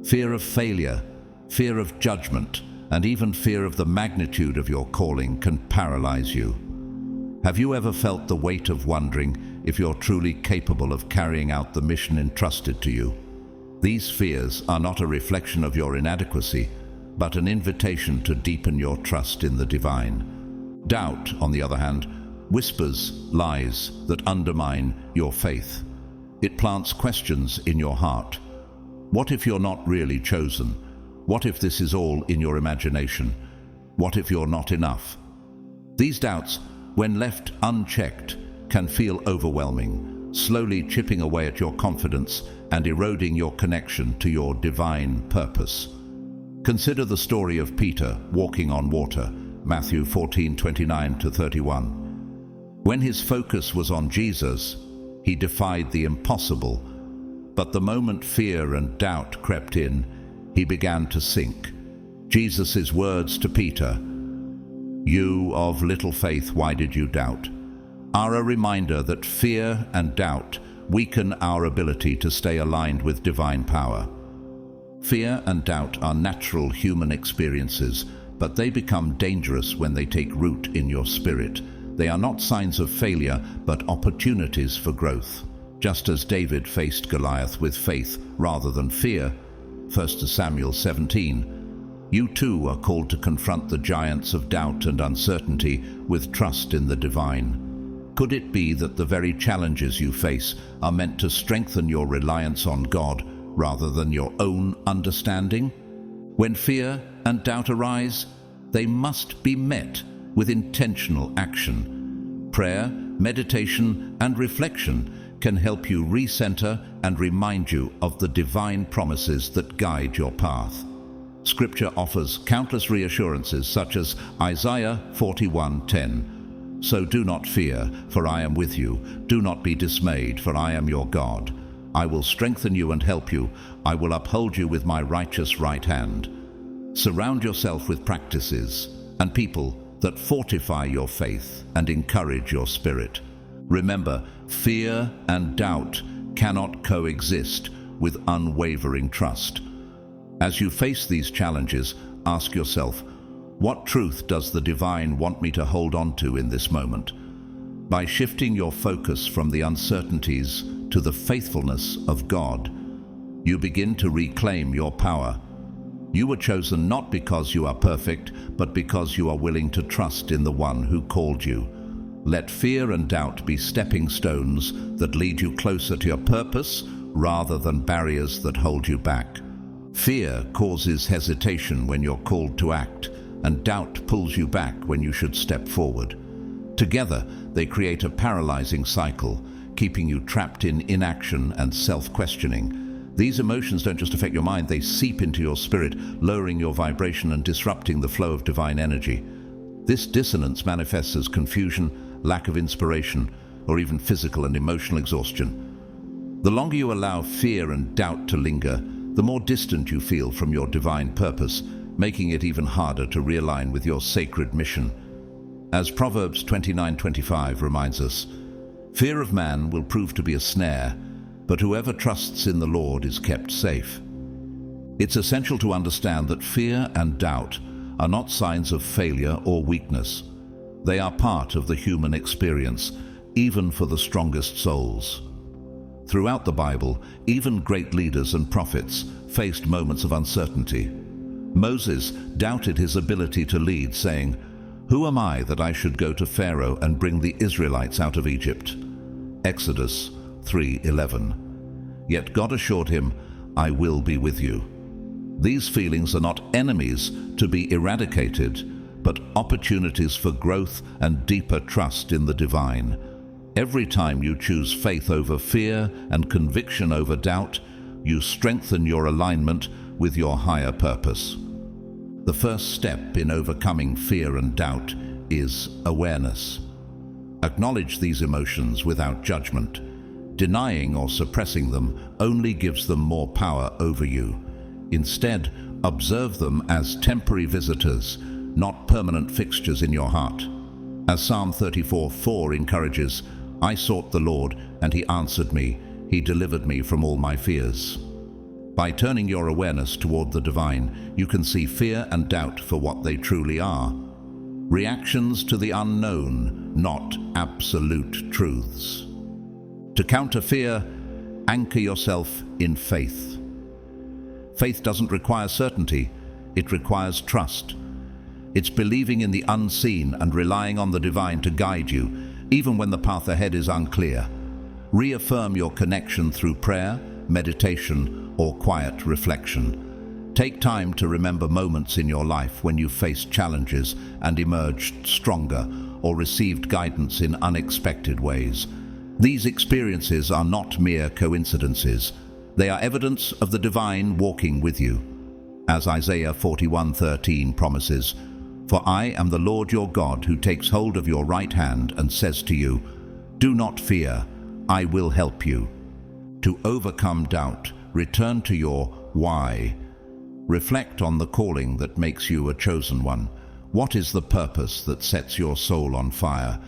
Fear of failure, fear of judgment, and even fear of the magnitude of your calling can paralyze you. Have you ever felt the weight of wondering if you're truly capable of carrying out the mission entrusted to you? These fears are not a reflection of your inadequacy, but an invitation to deepen your trust in the divine. Doubt, on the other hand, whispers lies that undermine your faith. It plants questions in your heart. What if you're not really chosen? What if this is all in your imagination? What if you're not enough? These doubts, when left unchecked, can feel overwhelming, slowly chipping away at your confidence and eroding your connection to your divine purpose. Consider the story of Peter walking on water, Matthew 14:29-31. When his focus was on Jesus, he defied the impossible, but the moment fear and doubt crept in, he began to sink. Jesus' words to Peter, "You of little faith, why did you doubt?" are a reminder that fear and doubt weaken our ability to stay aligned with divine power. Fear and doubt are natural human experiences, but they become dangerous when they take root in your spirit. They are not signs of failure, but opportunities for growth. Just as David faced Goliath with faith rather than fear, 1 Samuel 17, you too are called to confront the giants of doubt and uncertainty with trust in the divine. Could it be that the very challenges you face are meant to strengthen your reliance on God rather than your own understanding? When fear and doubt arise, they must be met with intentional action. Prayer, meditation, and reflection can help you recenter and remind you of the divine promises that guide your path. Scripture offers countless reassurances such as Isaiah 41:10. So do not fear, for I am with you. Do not be dismayed, for I am your God. I will strengthen you and help you. I will uphold you with my righteous right hand. Surround yourself with practices and people that fortify your faith and encourage your spirit. Remember, fear and doubt cannot coexist with unwavering trust. As you face these challenges, ask yourself, what truth does the divine want me to hold on to in this moment? By shifting your focus from the uncertainties to the faithfulness of God, you begin to reclaim your power. You were chosen not because you are perfect, but because you are willing to trust in the one who called you. Let fear and doubt be stepping stones that lead you closer to your purpose rather than barriers that hold you back. Fear causes hesitation when you're called to act, and doubt pulls you back when you should step forward. Together, they create a paralyzing cycle, keeping you trapped in inaction and self-questioning. These emotions don't just affect your mind, they seep into your spirit, lowering your vibration and disrupting the flow of divine energy. This dissonance manifests as confusion, lack of inspiration, or even physical and emotional exhaustion. The longer you allow fear and doubt to linger, the more distant you feel from your divine purpose, making it even harder to realign with your sacred mission. As Proverbs 29:25 reminds us, fear of man will prove to be a snare, but whoever trusts in the Lord is kept safe. It's essential to understand that fear and doubt are not signs of failure or weakness. They are part of the human experience, even for the strongest souls. Throughout the Bible, even great leaders and prophets faced moments of uncertainty. Moses doubted his ability to lead, saying, "Who am I that I should go to Pharaoh and bring the Israelites out of Egypt?" Exodus 3:11. Yet God assured him, "I will be with you." These feelings are not enemies to be eradicated, but opportunities for growth and deeper trust in the divine. Every time you choose faith over fear and conviction over doubt, you strengthen your alignment with your higher purpose. The first step in overcoming fear and doubt is awareness. Acknowledge these emotions without judgment. Denying or suppressing them only gives them more power over you. Instead, observe them as temporary visitors, not permanent fixtures in your heart. As Psalm 34:4 encourages, "I sought the Lord, and he answered me. He delivered me from all my fears." By turning your awareness toward the divine, you can see fear and doubt for what they truly are. Reactions to the unknown, not absolute truths. To counter fear, anchor yourself in faith. Faith doesn't require certainty, it requires trust. It's believing in the unseen and relying on the divine to guide you, even when the path ahead is unclear. Reaffirm your connection through prayer, meditation, or quiet reflection. Take time to remember moments in your life when you faced challenges and emerged stronger or received guidance in unexpected ways. These experiences are not mere coincidences. They are evidence of the divine walking with you. As Isaiah 41:13 promises, "For I am the Lord your God who takes hold of your right hand and says to you, 'Do not fear, I will help you.'" To overcome doubt, return to your why. Reflect on the calling that makes you a chosen one. What is the purpose that sets your soul on fire?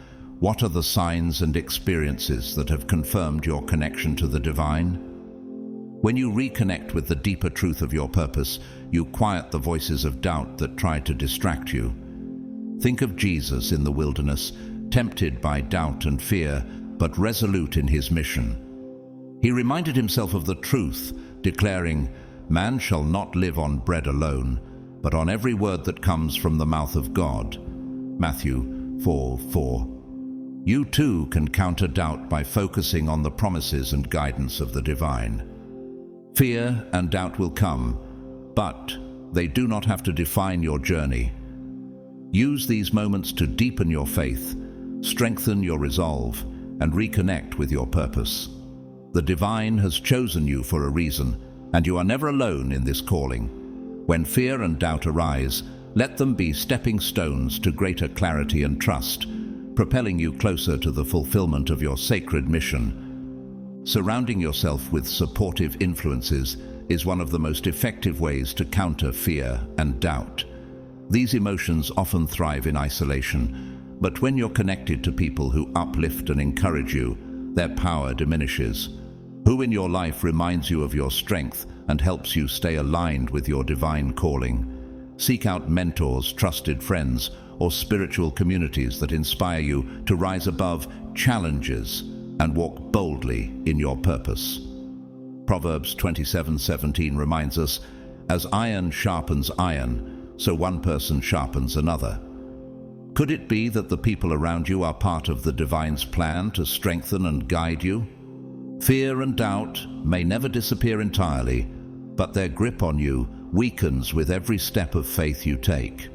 What are the signs and experiences that have confirmed your connection to the divine? When you reconnect with the deeper truth of your purpose, you quiet the voices of doubt that try to distract you. Think of Jesus in the wilderness, tempted by doubt and fear, but resolute in his mission. He reminded himself of the truth, declaring, "Man shall not live on bread alone, but on every word that comes from the mouth of God." Matthew 4:4. You too can counter doubt by focusing on the promises and guidance of the divine. Fear and doubt will come, but they do not have to define your journey. Use these moments to deepen your faith, strengthen your resolve, and reconnect with your purpose. The divine has chosen you for a reason, and you are never alone in this calling. When fear and doubt arise, let them be stepping stones to greater clarity and trust, propelling you closer to the fulfillment of your sacred mission. Surrounding yourself with supportive influences is one of the most effective ways to counter fear and doubt. These emotions often thrive in isolation, but when you're connected to people who uplift and encourage you, their power diminishes. Who in your life reminds you of your strength and helps you stay aligned with your divine calling? Seek out mentors, trusted friends, or spiritual communities that inspire you to rise above challenges and walk boldly in your purpose. Proverbs 27:17 reminds us, "As iron sharpens iron, so one person sharpens another." Could it be that the people around you are part of the divine's plan to strengthen and guide you? Fear and doubt may never disappear entirely, but their grip on you weakens with every step of faith you take.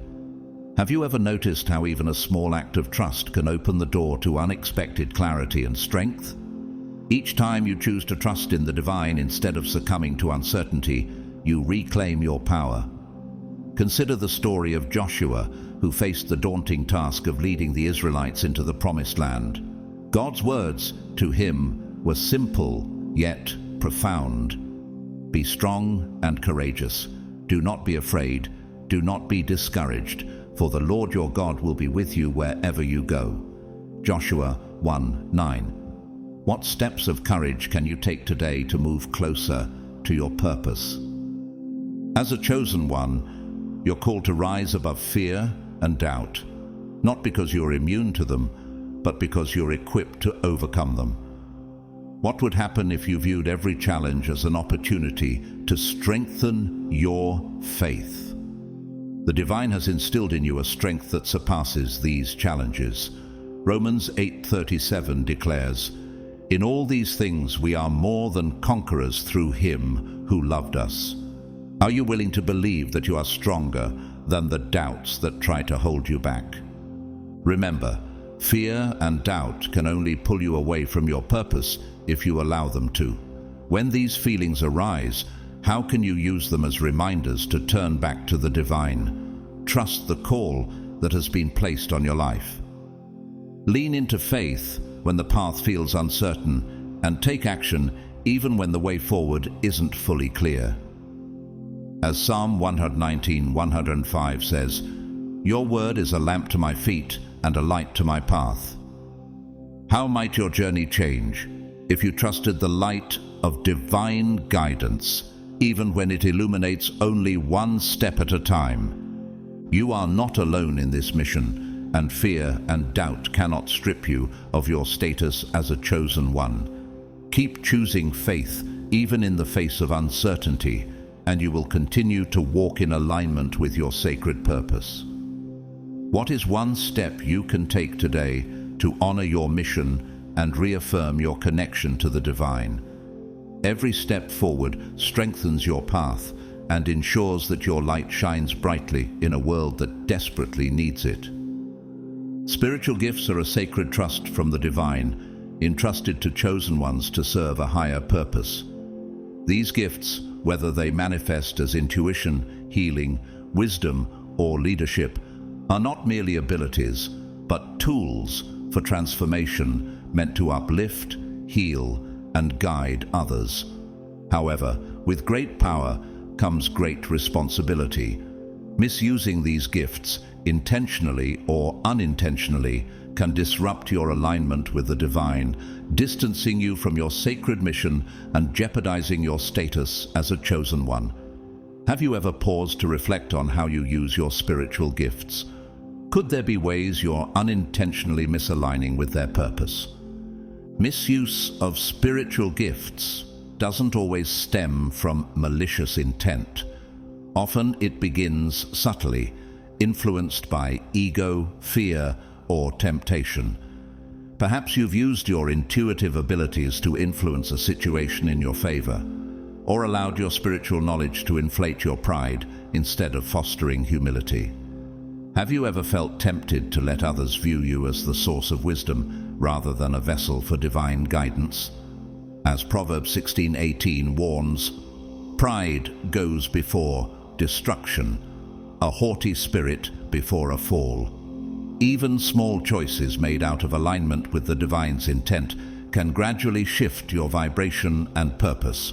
Have you ever noticed how even a small act of trust can open the door to unexpected clarity and strength? Each time you choose to trust in the divine instead of succumbing to uncertainty, you reclaim your power. Consider the story of Joshua, who faced the daunting task of leading the Israelites into the Promised Land. God's words to him were simple, yet profound. Be strong and courageous. Do not be afraid. Do not be discouraged, for the Lord your God will be with you wherever you go. Joshua 1:9. What steps of courage can you take today to move closer to your purpose? As a chosen one, you're called to rise above fear and doubt, not because you're immune to them, but because you're equipped to overcome them. What would happen if you viewed every challenge as an opportunity to strengthen your faith? The divine has instilled in you a strength that surpasses these challenges. Romans 8:37 declares, "In all these things we are more than conquerors through him who loved us." Are you willing to believe that you are stronger than the doubts that try to hold you back? Remember, fear and doubt can only pull you away from your purpose if you allow them to. When these feelings arise, how can you use them as reminders to turn back to the divine? Trust the call that has been placed on your life. Lean into faith when the path feels uncertain, and take action even when the way forward isn't fully clear. As Psalm 119:105 says, "Your word is a lamp to my feet and a light to my path." How might your journey change if you trusted the light of divine guidance, even when it illuminates only one step at a time? You are not alone in this mission, and fear and doubt cannot strip you of your status as a chosen one. Keep choosing faith even in the face of uncertainty, and you will continue to walk in alignment with your sacred purpose. What is one step you can take today to honor your mission and reaffirm your connection to the divine? Every step forward strengthens your path and ensures that your light shines brightly in a world that desperately needs it. Spiritual gifts are a sacred trust from the divine, entrusted to chosen ones to serve a higher purpose. These gifts, whether they manifest as intuition, healing, wisdom, or leadership, are not merely abilities, but tools for transformation meant to uplift, heal, and guide others. However, with great power comes great responsibility. Misusing these gifts, intentionally or unintentionally, can disrupt your alignment with the divine, distancing you from your sacred mission and jeopardizing your status as a chosen one. Have you ever paused to reflect on how you use your spiritual gifts? Could there be ways you're unintentionally misaligning with their purpose? Misuse of spiritual gifts doesn't always stem from malicious intent. Often it begins subtly, influenced by ego, fear, or temptation. Perhaps you've used your intuitive abilities to influence a situation in your favor, or allowed your spiritual knowledge to inflate your pride instead of fostering humility. Have you ever felt tempted to let others view you as the source of wisdom rather than a vessel for divine guidance? As Proverbs 16:18 warns, pride goes before destruction, a haughty spirit before a fall. Even small choices made out of alignment with the divine's intent can gradually shift your vibration and purpose.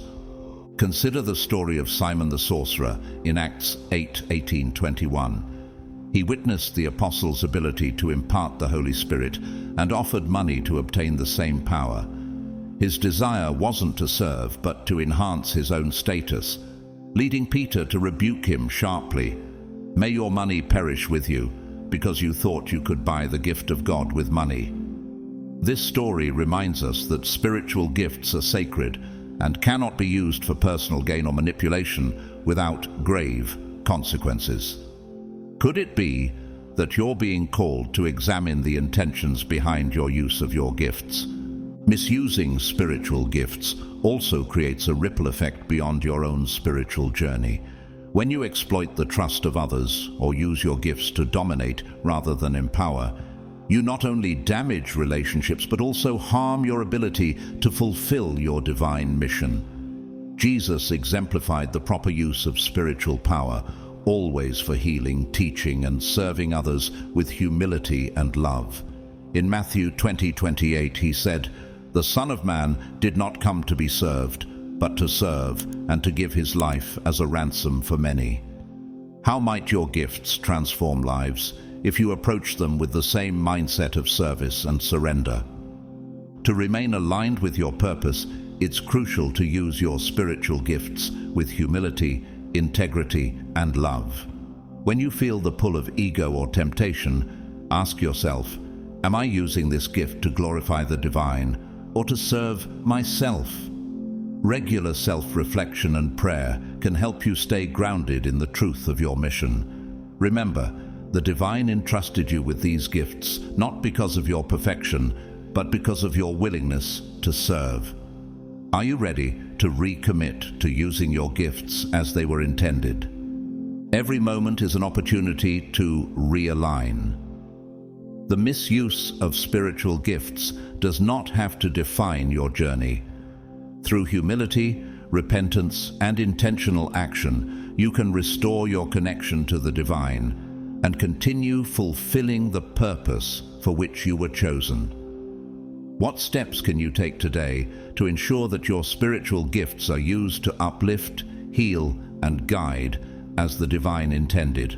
Consider the story of Simon the sorcerer in Acts 8:18-21. He witnessed the apostles' ability to impart the Holy Spirit and offered money to obtain the same power. His desire wasn't to serve, but to enhance his own status, leading Peter to rebuke him sharply. "May your money perish with you, because you thought you could buy the gift of God with money." This story reminds us that spiritual gifts are sacred and cannot be used for personal gain or manipulation without grave consequences. Could it be that you're being called to examine the intentions behind your use of your gifts? Misusing spiritual gifts also creates a ripple effect beyond your own spiritual journey. When you exploit the trust of others or use your gifts to dominate rather than empower, you not only damage relationships but also harm your ability to fulfill your divine mission. Jesus exemplified the proper use of spiritual power, always for healing, teaching, and serving others with humility and love. In Matthew 20:28, he said, "The Son of Man did not come to be served, but to serve and to give his life as a ransom for many." How might your gifts transform lives if you approach them with the same mindset of service and surrender? To remain aligned with your purpose, it's crucial to use your spiritual gifts with humility, integrity, and love. When you feel the pull of ego or temptation, ask yourself, am I using this gift to glorify the divine or to serve myself? Regular self-reflection and prayer can help you stay grounded in the truth of your mission. Remember, the divine entrusted you with these gifts not because of your perfection, but because of your willingness to serve. Are you ready to recommit to using your gifts as they were intended? Every moment is an opportunity to realign. The misuse of spiritual gifts does not have to define your journey. Through humility, repentance, and intentional action, you can restore your connection to the divine and continue fulfilling the purpose for which you were chosen. What steps can you take today to ensure that your spiritual gifts are used to uplift, heal, and guide as the divine intended?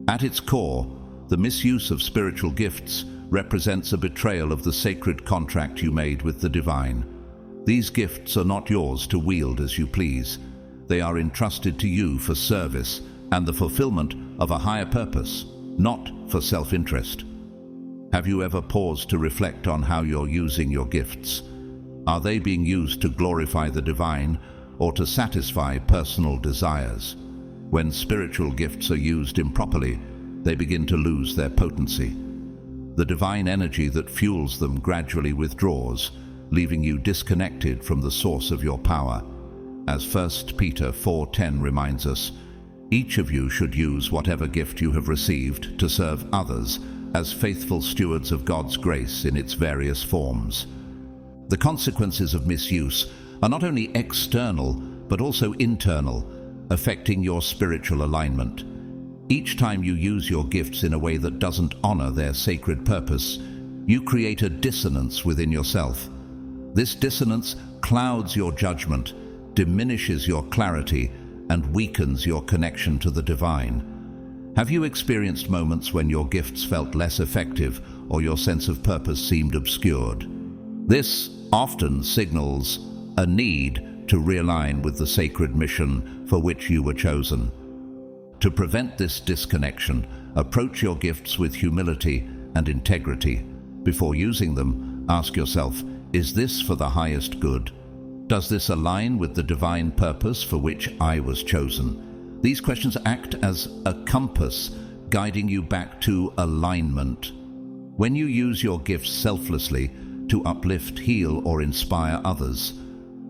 At its core, the misuse of spiritual gifts represents a betrayal of the sacred contract you made with the divine. These gifts are not yours to wield as you please. They are entrusted to you for service and the fulfillment of a higher purpose, not for self-interest. Have you ever paused to reflect on how you're using your gifts? Are they being used to glorify the divine or to satisfy personal desires? When spiritual gifts are used improperly, they begin to lose their potency. The divine energy that fuels them gradually withdraws, leaving you disconnected from the source of your power. As 1 Peter 4:10 reminds us, each of you should use whatever gift you have received to serve others as faithful stewards of God's grace in its various forms. The consequences of misuse are not only external, but also internal, affecting your spiritual alignment. Each time you use your gifts in a way that doesn't honor their sacred purpose, you create a dissonance within yourself. This dissonance clouds your judgment, diminishes your clarity, and weakens your connection to the divine. Have you experienced moments when your gifts felt less effective or your sense of purpose seemed obscured? This often signals a need to realign with the sacred mission for which you were chosen. To prevent this disconnection, approach your gifts with humility and integrity. Before using them, ask yourself, Is this for the highest good? Does this align with the divine purpose for which I was chosen? These questions act as a compass, guiding you back to alignment. When you use your gifts selflessly to uplift, heal, or inspire others,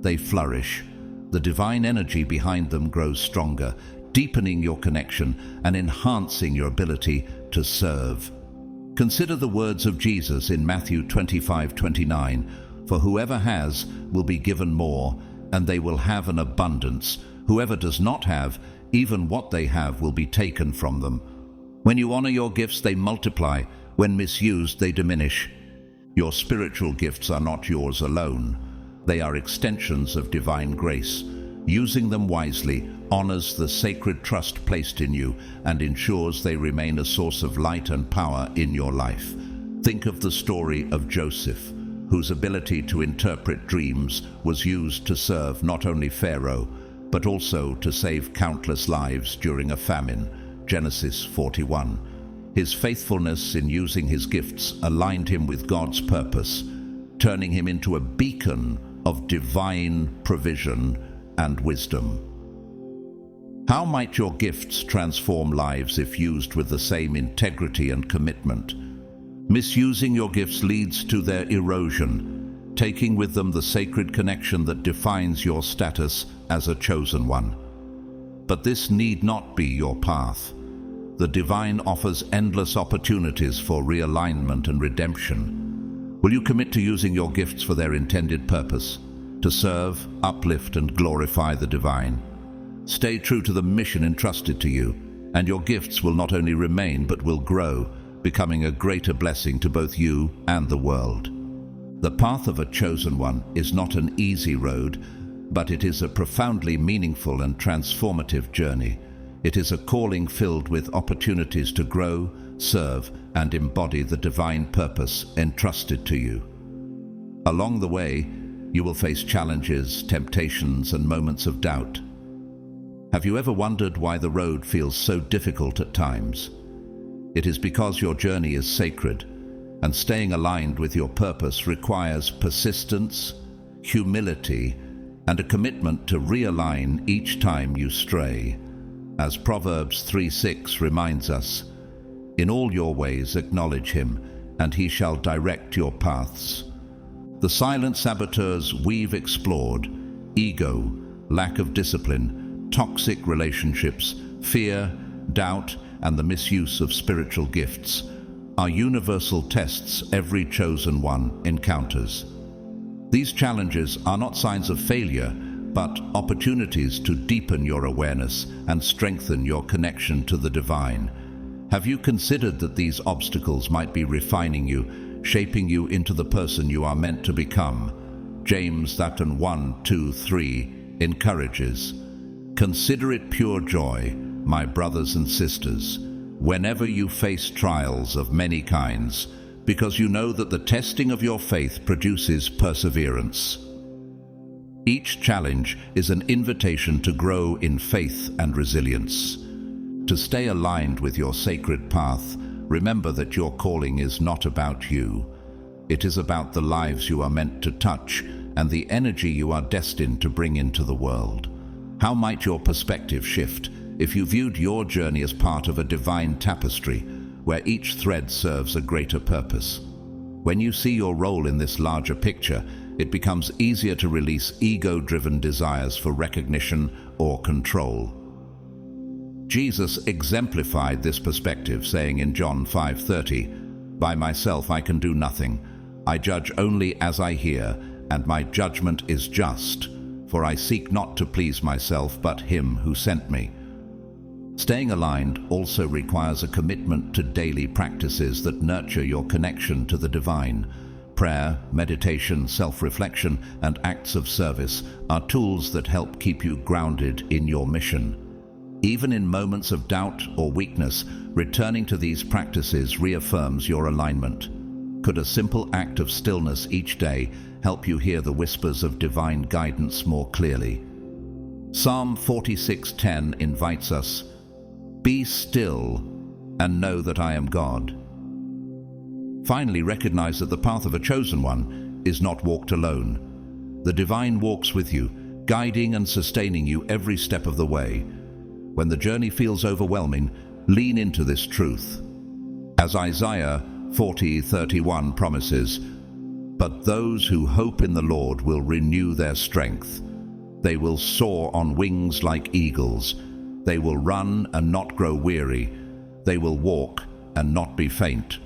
they flourish. The divine energy behind them grows stronger, deepening your connection and enhancing your ability to serve. Consider the words of Jesus in Matthew 25:29, "For whoever has will be given more, and they will have an abundance. Whoever does not have, even what they have will be taken from them." When you honor your gifts, they multiply. When misused, they diminish. Your spiritual gifts are not yours alone. They are extensions of divine grace. Using them wisely honors the sacred trust placed in you and ensures they remain a source of light and power in your life. Think of the story of Joseph, whose ability to interpret dreams was used to serve not only Pharaoh, but also to save countless lives during a famine. Genesis 41. His faithfulness in using his gifts aligned him with God's purpose, turning him into a beacon of divine provision and wisdom. How might your gifts transform lives if used with the same integrity and commitment? Misusing your gifts leads to their erosion, taking with them the sacred connection that defines your status as a chosen one. But this need not be your path. The divine offers endless opportunities for realignment and redemption. Will you commit to using your gifts for their intended purpose, to serve, uplift, and glorify the divine? Stay true to the mission entrusted to you, and your gifts will not only remain but will grow, becoming a greater blessing to both you and the world. The path of a chosen one is not an easy road, but it is a profoundly meaningful and transformative journey. It is a calling filled with opportunities to grow, serve, and embody the divine purpose entrusted to you. Along the way, you will face challenges, temptations, and moments of doubt. Have you ever wondered why the road feels so difficult at times? It is because your journey is sacred, and staying aligned with your purpose requires persistence, humility, and a commitment to realign each time you stray. As Proverbs 3:6 reminds us, "In all your ways acknowledge him, and he shall direct your paths." The silent saboteurs we've explored, ego, lack of discipline, toxic relationships, fear, doubt, and the misuse of spiritual gifts, are universal tests every chosen one encounters. These challenges are not signs of failure, but opportunities to deepen your awareness and strengthen your connection to the divine. Have you considered that these obstacles might be refining you, shaping you into the person you are meant to become? James 1:2-3 encourages, "Consider it pure joy, my brothers and sisters, whenever you face trials of many kinds, because you know that the testing of your faith produces perseverance." Each challenge is an invitation to grow in faith and resilience. To stay aligned with your sacred path, remember that your calling is not about you. It is about the lives you are meant to touch and the energy you are destined to bring into the world. How might your perspective shift if you viewed your journey as part of a divine tapestry, where each thread serves a greater purpose? When you see your role in this larger picture, it becomes easier to release ego-driven desires for recognition or control. Jesus exemplified this perspective, saying in John 5:30, "By myself I can do nothing. I judge only as I hear, and my judgment is just, for I seek not to please myself, but him who sent me." Staying aligned also requires a commitment to daily practices that nurture your connection to the divine. Prayer, meditation, self-reflection, and acts of service are tools that help keep you grounded in your mission. Even in moments of doubt or weakness, returning to these practices reaffirms your alignment. Could a simple act of stillness each day help you hear the whispers of divine guidance more clearly? Psalm 46:10 invites us, "Be still and know that I am God." Finally, recognize that the path of a chosen one is not walked alone. The divine walks with you, guiding and sustaining you every step of the way. When the journey feels overwhelming, lean into this truth. As Isaiah 40:31 promises, "But those who hope in the Lord will renew their strength. They will soar on wings like eagles. They will run and not grow weary. They will walk and not be faint."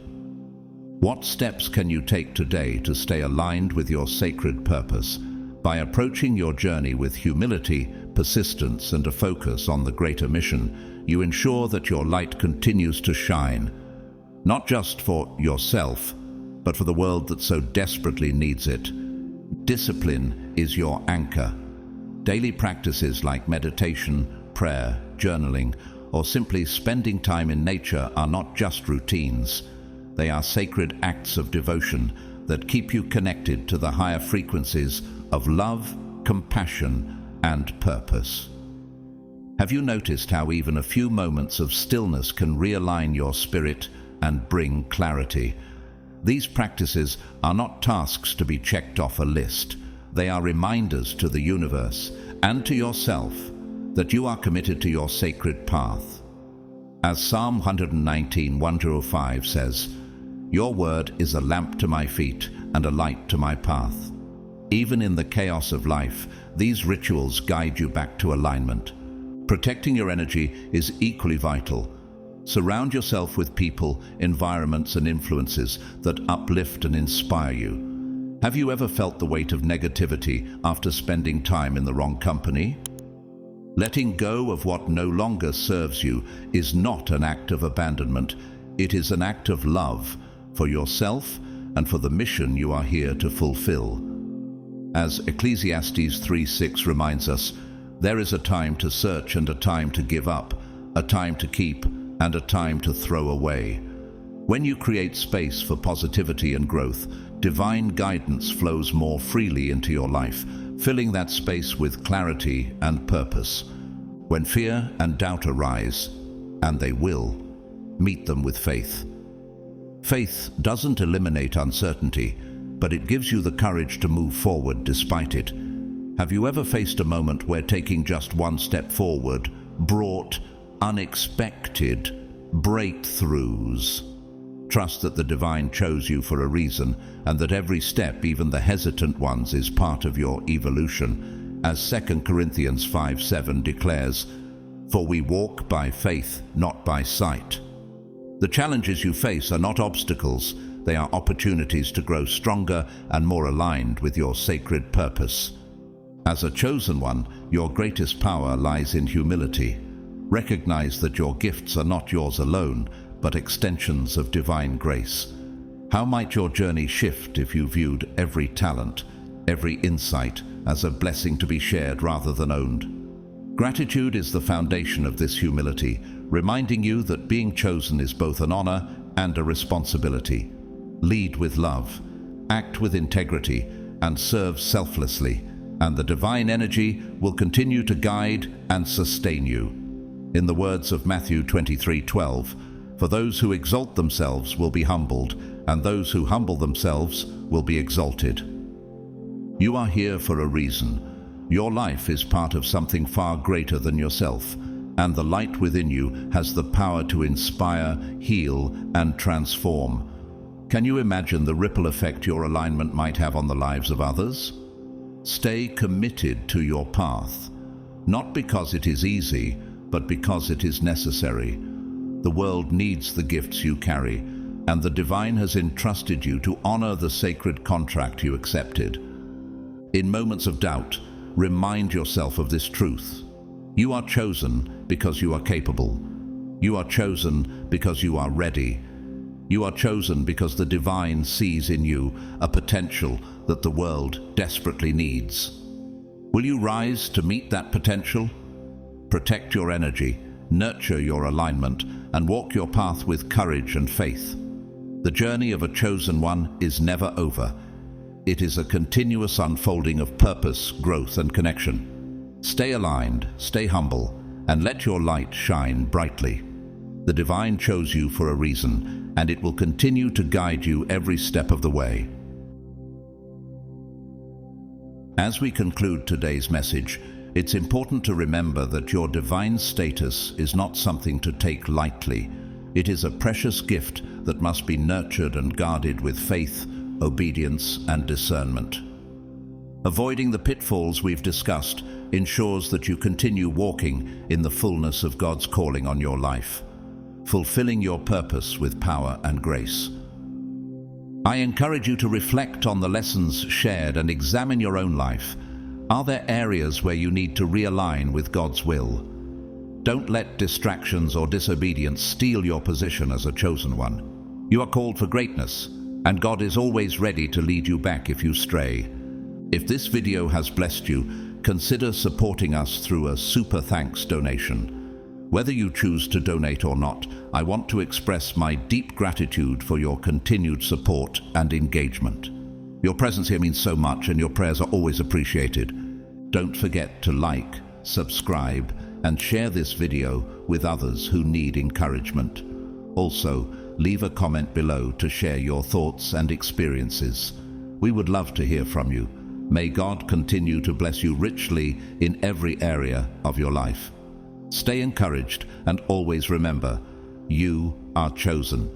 What steps can you take today to stay aligned with your sacred purpose? By approaching your journey with humility, persistence, and a focus on the greater mission, you ensure that your light continues to shine, not just for yourself, but for the world that so desperately needs it. Discipline is your anchor. Daily practices like meditation, prayer, journaling, or simply spending time in nature are not just routines. They are sacred acts of devotion that keep you connected to the higher frequencies of love, compassion, and purpose. Have you noticed how even a few moments of stillness can realign your spirit and bring clarity? These practices are not tasks to be checked off a list. They are reminders to the universe and to yourself that you are committed to your sacred path. As Psalm 119:1-5 says, "Your word is a lamp to my feet and a light to my path." Even in the chaos of life, these rituals guide you back to alignment. Protecting your energy is equally vital. Surround yourself with people, environments, and influences that uplift and inspire you. Have you ever felt the weight of negativity after spending time in the wrong company? Letting go of what no longer serves you is not an act of abandonment. It is an act of love for yourself and for the mission you are here to fulfill. As Ecclesiastes 3:6 reminds us, there is a time to search and a time to give up, a time to keep and a time to throw away. When you create space for positivity and growth, divine guidance flows more freely into your life, filling that space with clarity and purpose. When fear and doubt arise, and they will, meet them with faith. Faith doesn't eliminate uncertainty, but it gives you the courage to move forward despite it. Have you ever faced a moment where taking just one step forward brought unexpected breakthroughs? Trust that the divine chose you for a reason, and that every step, even the hesitant ones, is part of your evolution. As 2 Corinthians 5:7 declares, "For we walk by faith, not by sight." The challenges you face are not obstacles, they are opportunities to grow stronger and more aligned with your sacred purpose. As a chosen one, your greatest power lies in humility. Recognize that your gifts are not yours alone, but extensions of divine grace. How might your journey shift if you viewed every talent, every insight, as a blessing to be shared rather than owned? Gratitude is the foundation of this humility, reminding you that being chosen is both an honor and a responsibility. Lead with love, act with integrity, and serve selflessly, and the divine energy will continue to guide and sustain you. In the words of Matthew 23:12, "For those who exalt themselves will be humbled, and those who humble themselves will be exalted." You are here for a reason. Your life is part of something far greater than yourself, and the light within you has the power to inspire, heal, and transform. Can you imagine the ripple effect your alignment might have on the lives of others? Stay committed to your path, not because it is easy, but because it is necessary. The world needs the gifts you carry, and the divine has entrusted you to honor the sacred contract you accepted. In moments of doubt, remind yourself of this truth. You are chosen because you are capable. You are chosen because you are ready. You are chosen because the divine sees in you a potential that the world desperately needs. Will you rise to meet that potential? Protect your energy, nurture your alignment, and walk your path with courage and faith. The journey of a chosen one is never over. It is a continuous unfolding of purpose, growth, and connection. Stay aligned, stay humble, and let your light shine brightly. The divine chose you for a reason, and it will continue to guide you every step of the way. As we conclude today's message, it's important to remember that your divine status is not something to take lightly. It is a precious gift that must be nurtured and guarded with faith, obedience, and discernment. Avoiding the pitfalls we've discussed ensures that you continue walking in the fullness of God's calling on your life, fulfilling your purpose with power and grace. I encourage you to reflect on the lessons shared and examine your own life. Are there areas where you need to realign with God's will? Don't let distractions or disobedience steal your position as a chosen one. You are called for greatness, and God is always ready to lead you back if you stray. If this video has blessed you, consider supporting us through a super thanks donation. Whether you choose to donate or not, I want to express my deep gratitude for your continued support and engagement. Your presence here means so much, and your prayers are always appreciated. Don't forget to like, subscribe, and share this video with others who need encouragement. Also, leave a comment below to share your thoughts and experiences. We would love to hear from you. May God continue to bless you richly in every area of your life. Stay encouraged and always remember, you are chosen.